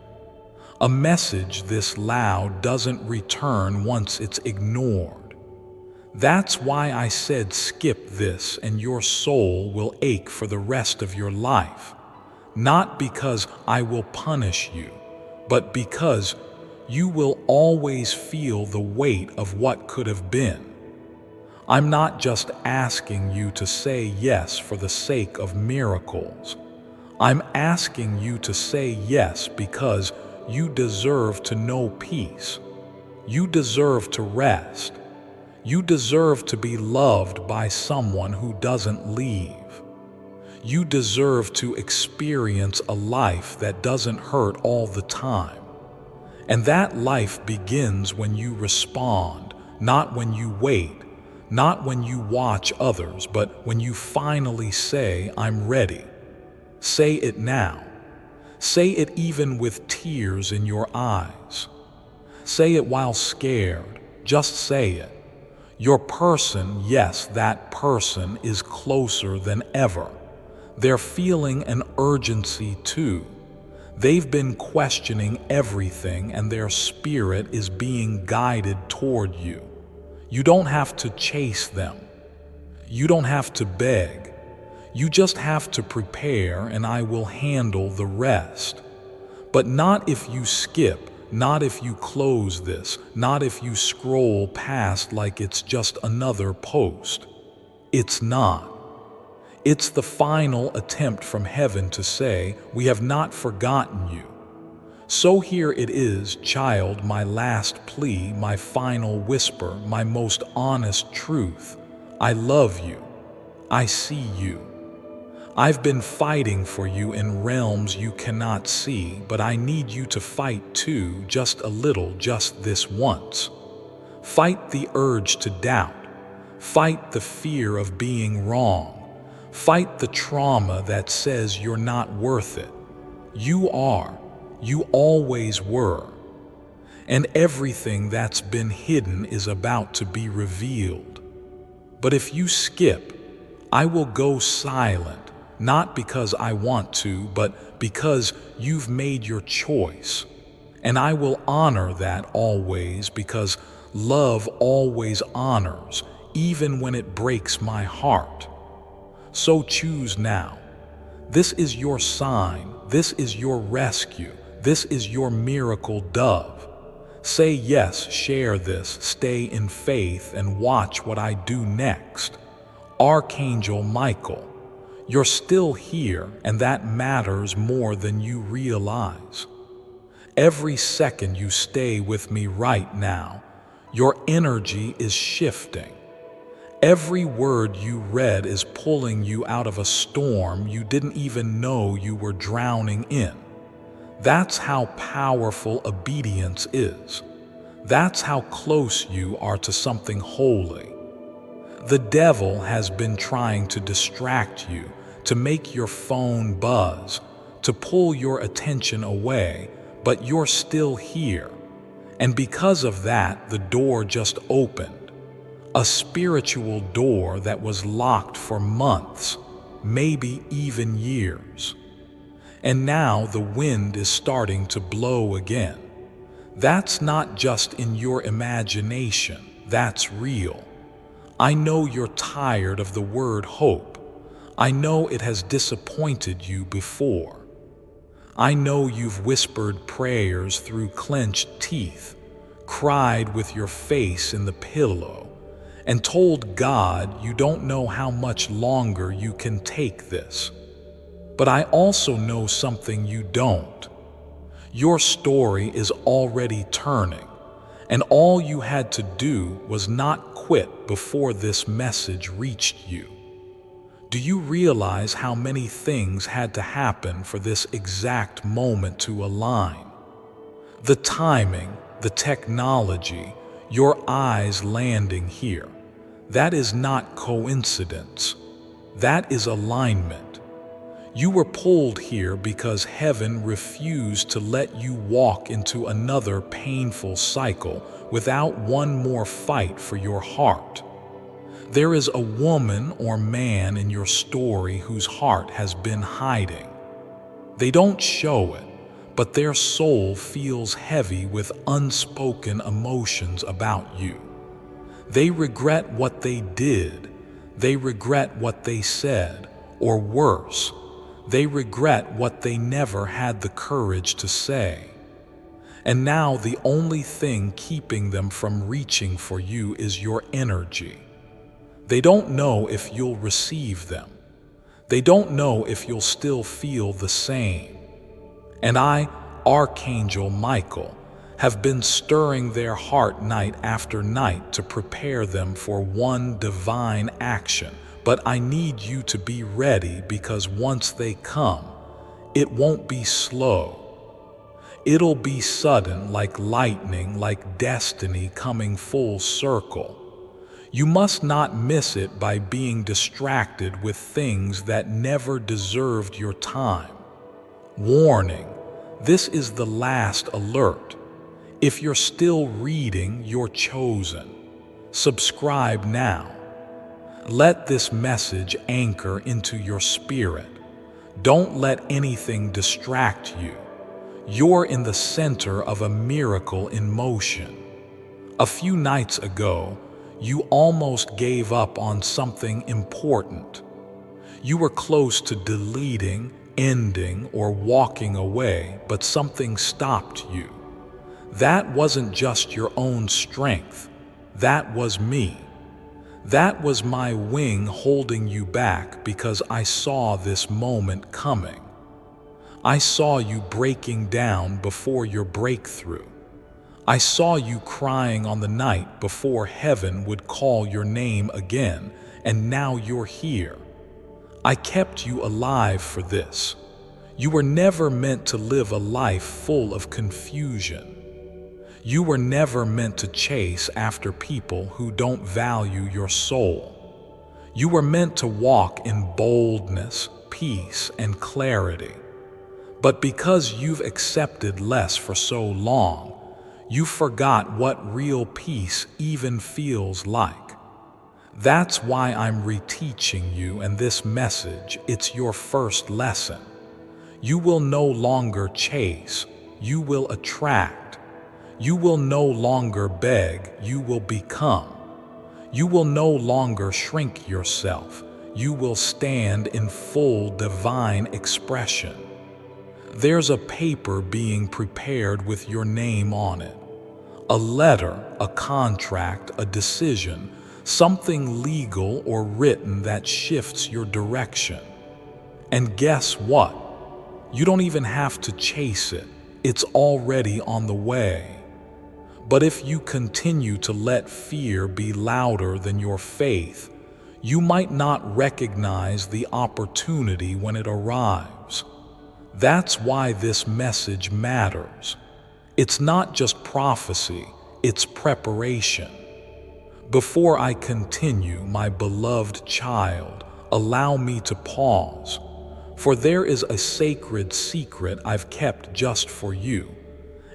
A message this loud doesn't return once it's ignored. That's why I said skip this and your soul will ache for the rest of your life. Not because I will punish you, but because you will always feel the weight of what could have been. I'm not just asking you to say yes for the sake of miracles. I'm asking you to say yes because you deserve to know peace. You deserve to rest. You deserve to be loved by someone who doesn't leave. You deserve to experience a life that doesn't hurt all the time. And that life begins when you respond, not when you wait, not when you watch others, but when you finally say, I'm ready. Say it now. Say it even with tears in your eyes. Say it while scared. Just say it. Your person, yes, that person is closer than ever. They're feeling an urgency too. They've been questioning everything and their spirit is being guided toward you. You don't have to chase them. You don't have to beg. You just have to prepare and I will handle the rest. But not if you skip, not if you close this, not if you scroll past like it's just another post. It's not. It's the final attempt from heaven to say, we have not forgotten you. So here it is, child, my last plea, my final whisper, my most honest truth. I love you. I see you. I've been fighting for you in realms you cannot see, but I need you to fight too, just a little, just this once. Fight the urge to doubt. Fight the fear of being wrong. Fight the trauma that says you're not worth it. You are. You always were. And everything that's been hidden is about to be revealed. But if you skip, I will go silent. Not because I want to, but because you've made your choice. And I will honor that always because love always honors, even when it breaks my heart. So choose now. This is your sign. This is your rescue. This is your miracle dove. Say yes, share this, stay in faith, and watch what I do next. Archangel Michael. You're still here, and that matters more than you realize. Every second you stay with me right now, your energy is shifting. Every word you read is pulling you out of a storm you didn't even know you were drowning in. That's how powerful obedience is. That's how close you are to something holy. The devil has been trying to distract you, to make your phone buzz, to pull your attention away, but you're still here. And because of that, the door just opened. A spiritual door that was locked for months. maybe even years. And now the wind is starting to blow again. That's not just in your imagination, that's real. I know you're tired of the word hope. I know it has disappointed you before. I know you've whispered prayers through clenched teeth, cried with your face in the pillow, and told God you don't know how much longer you can take this. But I also know something you don't. Your story is already turning, and all you had to do was not quit before this message reached you. Do you realize how many things had to happen for this exact moment to align? The timing, the technology, your eyes landing here. That is not coincidence. That is alignment. You were pulled here because heaven refused to let you walk into another painful cycle without one more fight for your heart. There is a woman or man in your story whose heart has been hiding. They don't show it, but their soul feels heavy with unspoken emotions about you. They regret what they did. They regret what they said, or worse, they regret what they never had the courage to say. And now the only thing keeping them from reaching for you is your energy. They don't know if you'll receive them. They don't know if you'll still feel the same. And I, Archangel Michael, have been stirring their heart night after night to prepare them for one divine action. But I need you to be ready, because once they come, it won't be slow. It'll be sudden, like lightning, like destiny coming full circle. You must not miss it by being distracted with things that never deserved your time. Warning, this is the last alert. If you're still reading, you're chosen. Subscribe now. Let this message anchor into your spirit. Don't let anything distract you. You're in the center of a miracle in motion. A few nights ago, you almost gave up on something important. You were close to deleting, ending, or walking away, but something stopped you. That wasn't just your own strength. That was me. That was my wing holding you back, because I saw this moment coming. I saw you breaking down before your breakthrough. I saw you crying on the night before heaven would call your name again, and now you're here. I kept you alive for this. You were never meant to live a life full of confusion. You were never meant to chase after people who don't value your soul. You were meant to walk in boldness, peace, and clarity. But because you've accepted less for so long, you forgot what real peace even feels like. That's why I'm reteaching you, and this message, it's your first lesson. You will no longer chase, you will attract. You will no longer beg, you will become. You will no longer shrink yourself, you will stand in full divine expression. There's a paper being prepared with your name on it. A letter, a contract, a decision, something legal or written that shifts your direction. And guess what? You don't even have to chase it. It's already on the way. But if you continue to let fear be louder than your faith, you might not recognize the opportunity when it arrives. That's why this message matters. It's not just prophecy, it's preparation. Before I continue, my beloved child, allow me to pause, for there is a sacred secret I've kept just for you,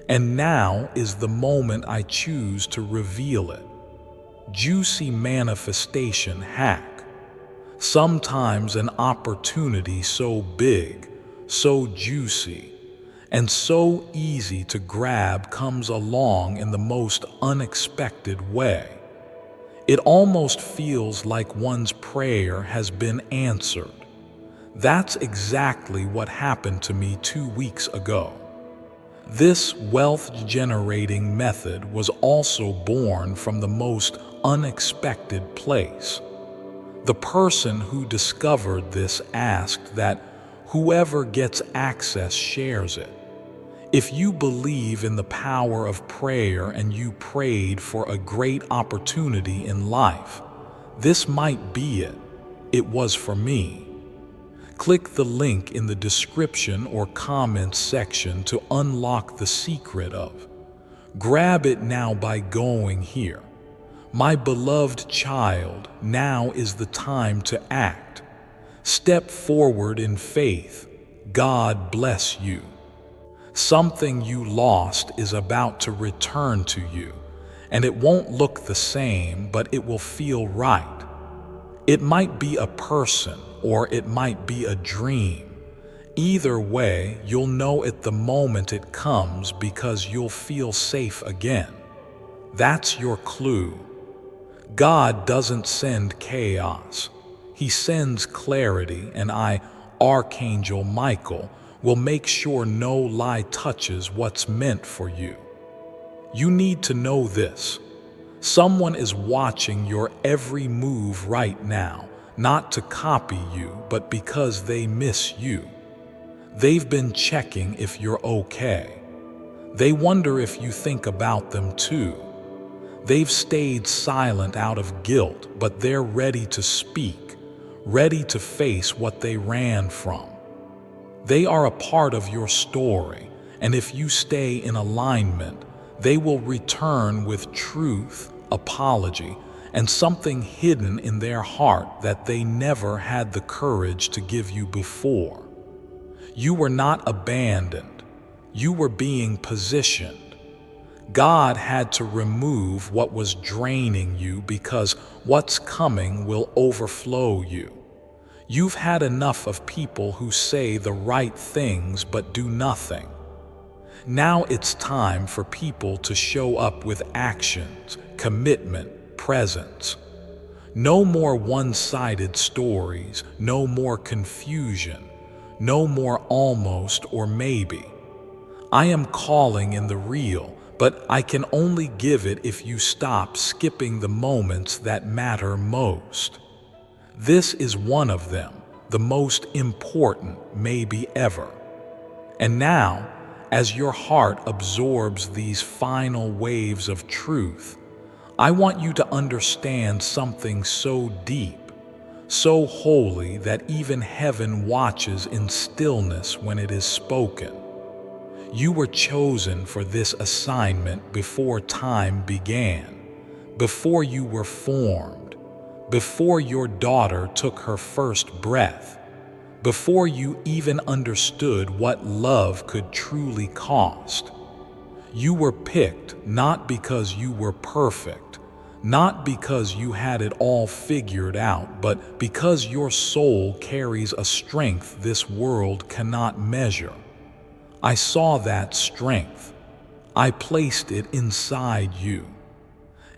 and now is the moment I choose to reveal it. Juicy manifestation hack. Sometimes an opportunity so big, so juicy, and so easy to grab comes along in the most unexpected way. It almost feels like one's prayer has been answered. That's exactly what happened to me 2 weeks ago. This wealth-generating method was also born from the most unexpected place. The person who discovered this asked that whoever gets access shares it. If you believe in the power of prayer and you prayed for a great opportunity in life, this might be it. It was for me. Click the link in the description or comments section to unlock the secret of. Grab it now by going here. My beloved child, now is the time to act. Step forward in faith. God bless you. Something you lost is about to return to you, and it won't look the same, but it will feel right. It might be a person, or it might be a dream. Either way, you'll know it the moment it comes because you'll feel safe again. That's your clue. God doesn't send chaos. He sends clarity, and I, Archangel Michael, will make sure no lie touches what's meant for you. You need to know this. Someone is watching your every move right now, not to copy you, but because they miss you. They've been checking if you're okay. They wonder if you think about them too. They've stayed silent out of guilt, but they're ready to speak, ready to face what they ran from. They are a part of your story, and if you stay in alignment, they will return with truth, apology, and something hidden in their heart that they never had the courage to give you before. You were not abandoned. You were being positioned. God had to remove what was draining you because what's coming will overflow you. You've had enough of people who say the right things but do nothing. Now it's time for people to show up with actions, commitment, presence. No more one-sided stories, no more confusion, no more almost or maybe. I am calling in the real, but I can only give it if you stop skipping the moments that matter most. This is one of them, the most important maybe ever. And now, as your heart absorbs these final waves of truth, I want you to understand something so deep, so holy that even heaven watches in stillness when it is spoken. You were chosen for this assignment before time began, before you were formed, before your daughter took her first breath, before you even understood what love could truly cost. You were picked not because you were perfect, not because you had it all figured out, but because your soul carries a strength this world cannot measure. I saw that strength. I placed it inside you.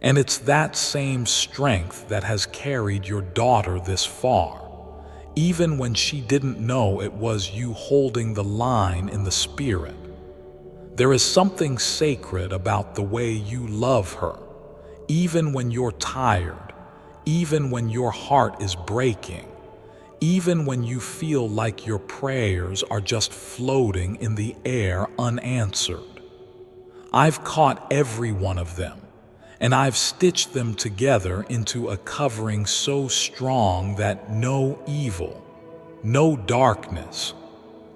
And it's that same strength that has carried your daughter this far, even when she didn't know it was you holding the line in the spirit. There is something sacred about the way you love her, even when you're tired, even when your heart is breaking, even when you feel like your prayers are just floating in the air unanswered. I've caught every one of them, and I've stitched them together into a covering so strong that no evil, no darkness,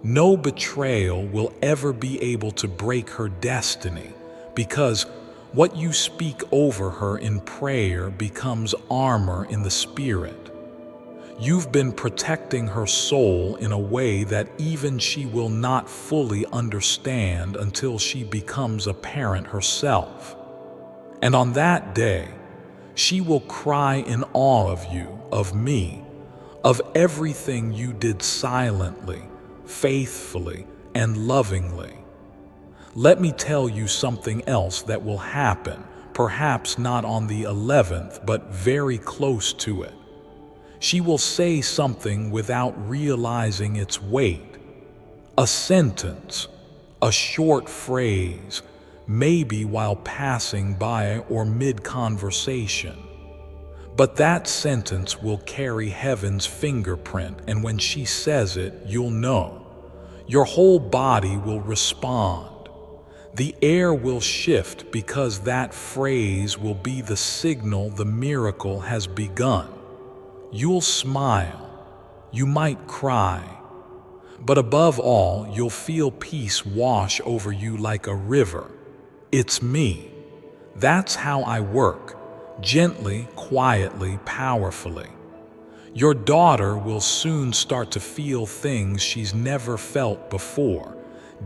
no betrayal will ever be able to break her destiny, because what you speak over her in prayer becomes armor in the spirit. You've been protecting her soul in a way that even she will not fully understand until she becomes a parent herself. And on that day, she will cry in awe of you, of me, of everything you did silently, faithfully, and lovingly. Let me tell you something else that will happen, perhaps not on the 11th, but very close to it. She will say something without realizing its weight. A sentence, a short phrase, maybe while passing by or mid-conversation. But that sentence will carry heaven's fingerprint, and when she says it, you'll know. Your whole body will respond. The air will shift because that phrase will be the signal the miracle has begun. You'll smile. You might cry. But above all, you'll feel peace wash over you like a river. It's me. That's how I work. Gently, quietly, powerfully. Your daughter will soon start to feel things she's never felt before.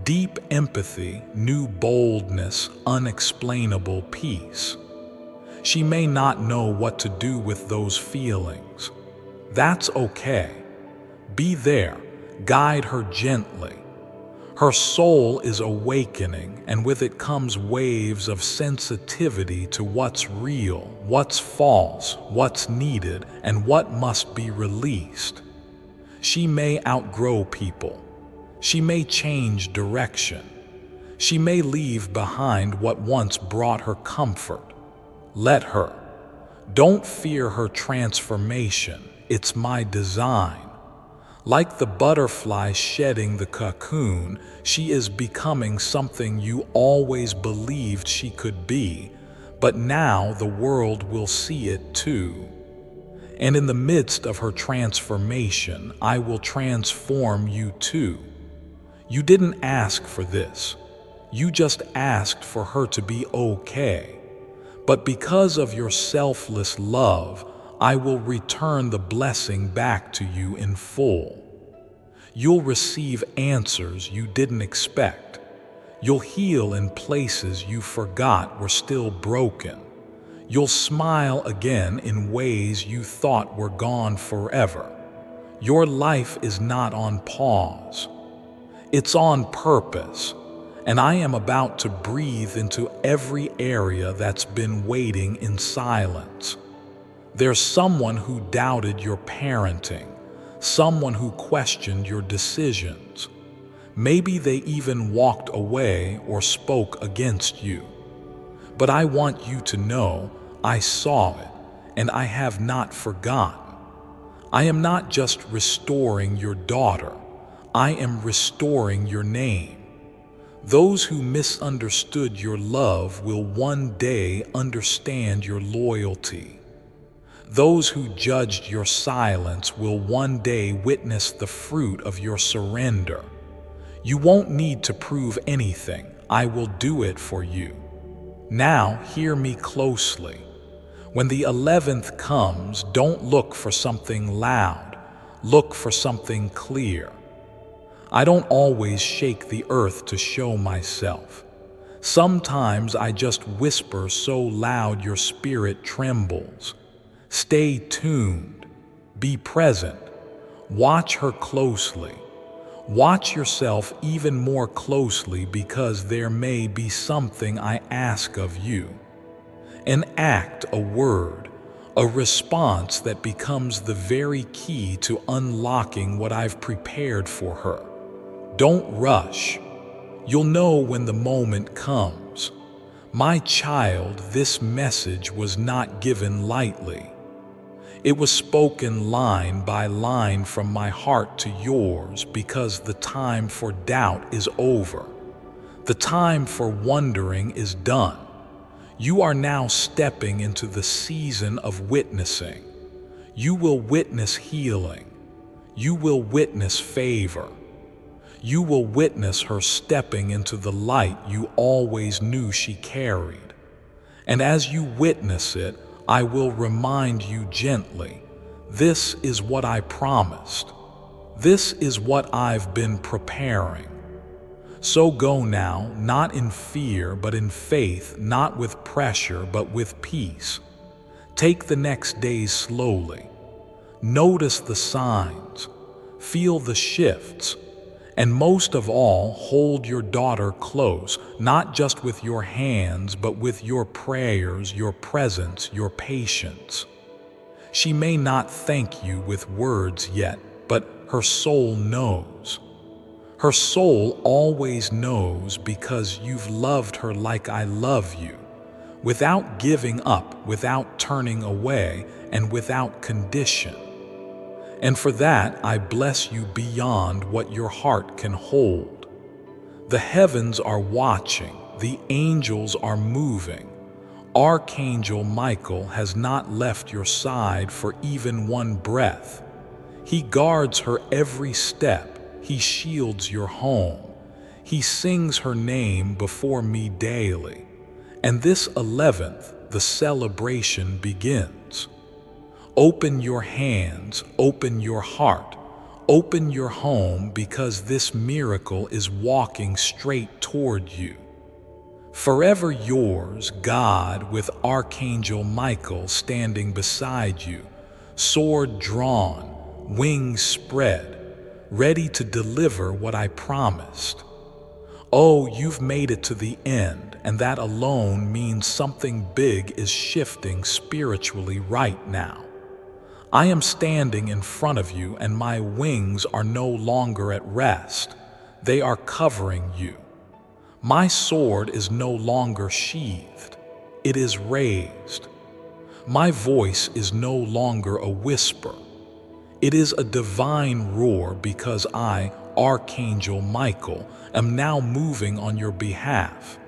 Deep empathy, new boldness, unexplainable peace. She may not know what to do with those feelings. That's okay. Be there. Guide her gently. Her soul is awakening, and with it comes waves of sensitivity to what's real, what's false, what's needed, and what must be released. She may outgrow people. She may change direction. She may leave behind what once brought her comfort. Let her. Don't fear her transformation. It's my design. Like the butterfly shedding the cocoon, she is becoming something you always believed she could be, but now the world will see it too. And in the midst of her transformation, I will transform you too. You didn't ask for this. You just asked for her to be okay. But because of your selfless love, I will return the blessing back to you in full. You'll receive answers you didn't expect. You'll heal in places you forgot were still broken. You'll smile again in ways you thought were gone forever. Your life is not on pause. It's on purpose, and I am about to breathe into every area that's been waiting in silence. There's someone who doubted your parenting, someone who questioned your decisions. Maybe they even walked away or spoke against you. But I want you to know I saw it, and I have not forgotten. I am not just restoring your daughter. I am restoring your name. Those who misunderstood your love will one day understand your loyalty. Those who judged your silence will one day witness the fruit of your surrender. You won't need to prove anything. I will do it for you. Now hear me closely. When the 11th comes, don't look for something loud. Look for something clear. I don't always shake the earth to show myself. Sometimes I just whisper so loud your spirit trembles. Stay tuned. Be present. Watch her closely. Watch yourself even more closely, because there may be something I ask of you. An act, a word, a response that becomes the very key to unlocking what I've prepared for her. Don't rush. You'll know when the moment comes. My child, this message was not given lightly. It was spoken line by line from my heart to yours, because the time for doubt is over. The time for wondering is done. You are now stepping into the season of witnessing. You will witness healing. You will witness favor. You will witness her stepping into the light you always knew she carried. And as you witness it, I will remind you gently, this is what I promised. This is what I've been preparing. So go now, not in fear, but in faith, not with pressure, but with peace. Take the next days slowly. Notice the signs, feel the shifts, and most of all, hold your daughter close, not just with your hands, but with your prayers, your presence, your patience. She may not thank you with words yet, but her soul knows. Her soul always knows because you've loved her like I love you, without giving up, without turning away, and without condition. And for that, I bless you beyond what your heart can hold. The heavens are watching, the angels are moving. Archangel Michael has not left your side for even one breath. He guards her every step. He shields your home. He sings her name before me daily. And this 11th, the celebration begins. Open your hands, open your heart, open your home, because this miracle is walking straight toward you. Forever yours, God, with Archangel Michael standing beside you, sword drawn, wings spread, ready to deliver what I promised. Oh, you've made it to the end, and that alone means something big is shifting spiritually right now. I am standing in front of you, and my wings are no longer at rest. They are covering you. My sword is no longer sheathed. It is raised. My voice is no longer a whisper. It is a divine roar, because I, Archangel Michael, am now moving on your behalf.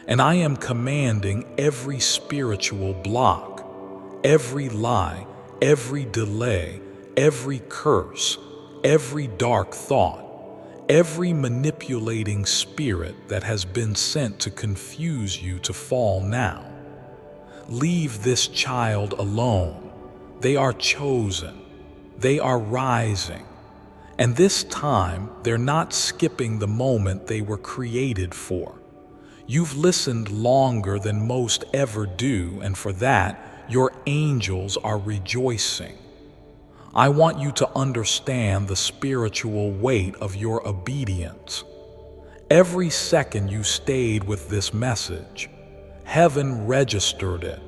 And I am commanding every spiritual block, every lie, every delay, every curse, every dark thought, every manipulating spirit that has been sent to confuse you to fall now. Leave this child alone. They are chosen. They are rising. And this time, they're not skipping the moment they were created for. You've listened longer than most ever do, and for that, your angels are rejoicing. I want you to understand the spiritual weight of your obedience. Every second you stayed with this message, heaven registered it,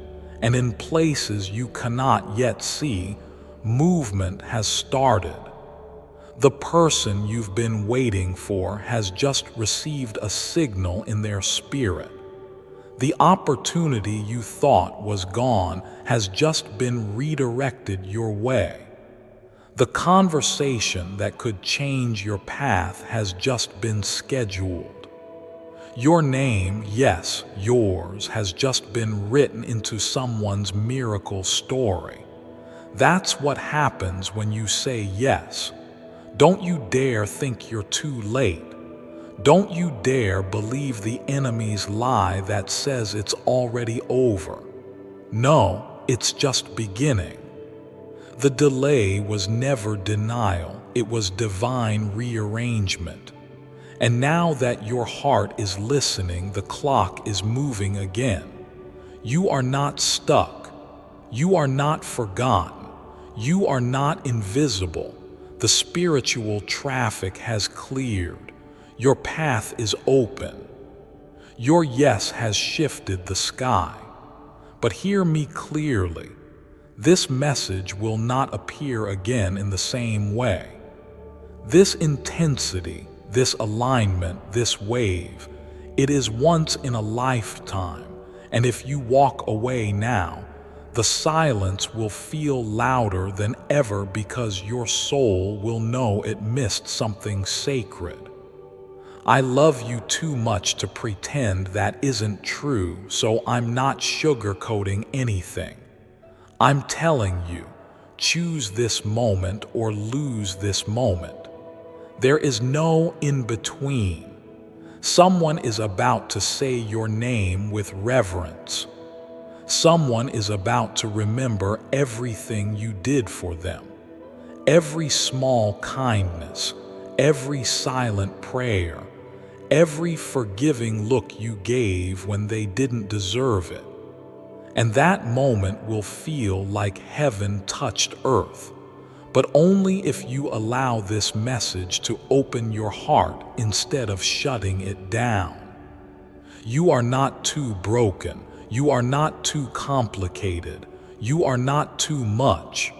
and in places you cannot yet see, movement has started. The person you've been waiting for has just received a signal in their spirit. The opportunity you thought was gone has just been redirected your way. The conversation that could change your path has just been scheduled. Your name, yes, yours, has just been written into someone's miracle story. That's what happens when you say yes. Don't you dare think you're too late. Don't you dare believe the enemy's lie that says it's already over. No, it's just beginning. The delay was never denial, it was divine rearrangement. And now that your heart is listening, the clock is moving again. You are not stuck. You are not forgotten. You are not invisible. The spiritual traffic has cleared. Your path is open. Your yes has shifted the sky. But hear me clearly. This message will not appear again in the same way. This intensity, this alignment, this wave, it is once in a lifetime. And if you walk away now, the silence will feel louder than ever, because your soul will know it missed something sacred. I love you too much to pretend that isn't true, so I'm not sugarcoating anything. I'm telling you, choose this moment or lose this moment. There is no in-between. Someone is about to say your name with reverence. Someone is about to remember everything you did for them. Every small kindness, every silent prayer, every forgiving look you gave when they didn't deserve it. And that moment will feel like heaven touched earth, but only if you allow this message to open your heart instead of shutting it down. You are not too broken. You are not too complicated. You are not too much.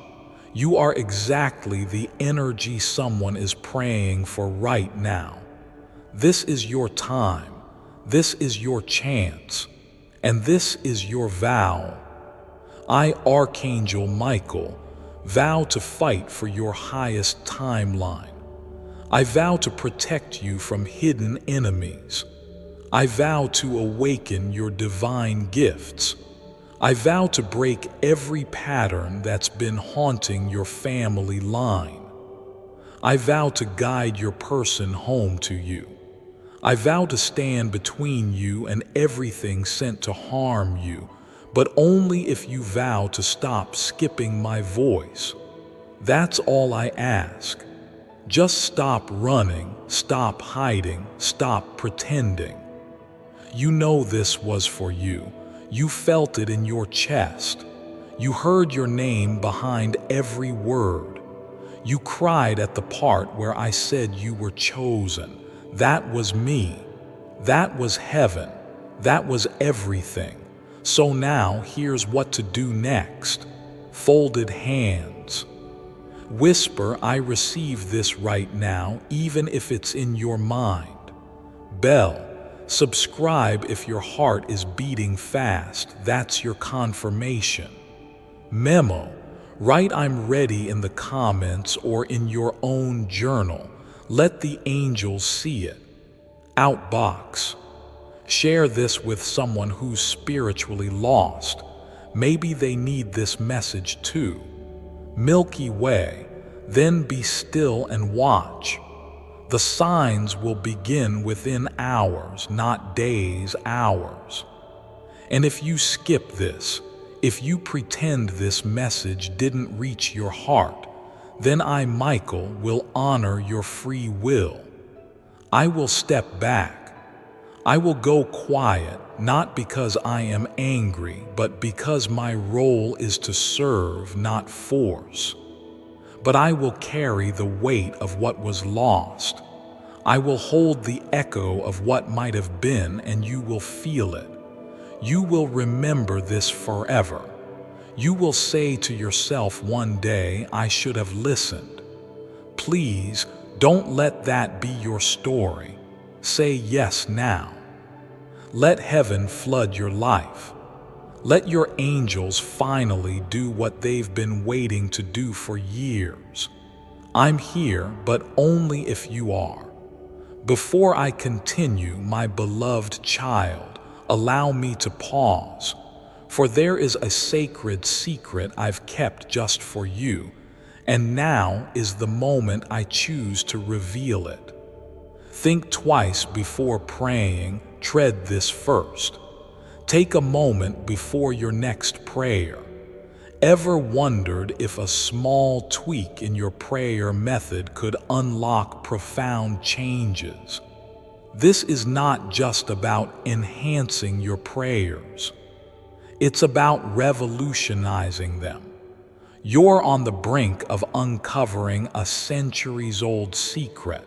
You are exactly the energy someone is praying for right now. This is your time. This is your chance. And this is your vow. I, Archangel Michael, vow to fight for your highest timeline. I vow to protect you from hidden enemies. I vow to awaken your divine gifts. I vow to break every pattern that's been haunting your family line. I vow to guide your person home to you. I vow to stand between you and everything sent to harm you, but only if you vow to stop skipping my voice. That's all I ask. Just stop running, stop hiding, stop pretending. You know this was for you. You felt it in your chest. You heard your name behind every word. You cried at the part where I said you were chosen. That was me. That was heaven. That was everything. So now here's what to do next. Folded hands. Whisper, I receive this right now, even if it's in your mind. Bell. Subscribe if your heart is beating fast. That's your confirmation. Memo. Write I'm ready in the comments or in your own journal. Let the angels see it. Outbox. Share this with someone who's spiritually lost. Maybe they need this message too. Milky Way. Then be still and watch. The signs will begin within hours, not days, hours. And if you skip this, if you pretend this message didn't reach your heart, then I, Michael, will honor your free will. I will step back. I will go quiet, not because I am angry, but because my role is to serve, not force. But I will carry the weight of what was lost. I will hold the echo of what might have been, and you will feel it. You will remember this forever. You will say to yourself one day, I should have listened. Please, don't let that be your story. Say yes now. Let heaven flood your life. Let your angels finally do what they've been waiting to do for years. I'm here, but only if you are. Before I continue, my beloved child, allow me to pause, for there is a sacred secret I've kept just for you, and now is the moment I choose to reveal it. Think twice before praying, tread this first. Take a moment before your next prayer. Ever wondered if a small tweak in your prayer method could unlock profound changes? This is not just about enhancing your prayers. It's about revolutionizing them. You're on the brink of uncovering a centuries-old secret,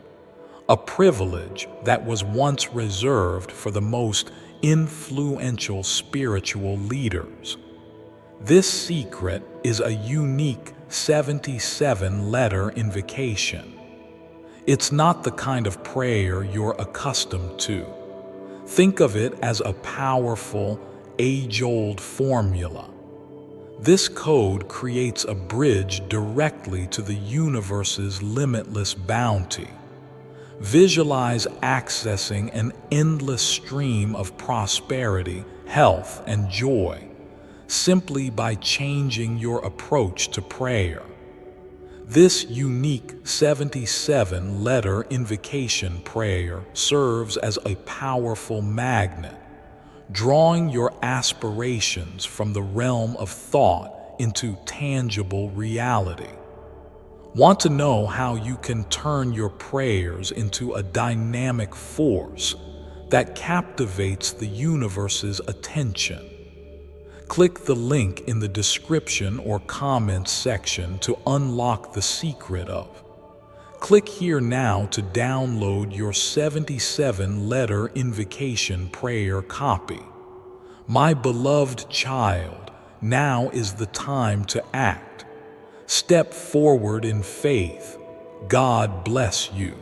a privilege that was once reserved for the most influential spiritual leaders. This secret is a unique 77-letter invocation. It's not the kind of prayer you're accustomed to. Think of it as a powerful, age-old formula. This code creates a bridge directly to the universe's limitless bounty. Visualize accessing an endless stream of prosperity, health, and joy simply by changing your approach to prayer. This unique 77-letter invocation prayer serves as a powerful magnet, drawing your aspirations from the realm of thought into tangible reality. Want to know how you can turn your prayers into a dynamic force that captivates the universe's attention? Click the link in the description or comments section to unlock the secret of. Click here now to download your 77-letter invocation prayer copy. My beloved child, now is the time to act. Step forward in faith. God bless you.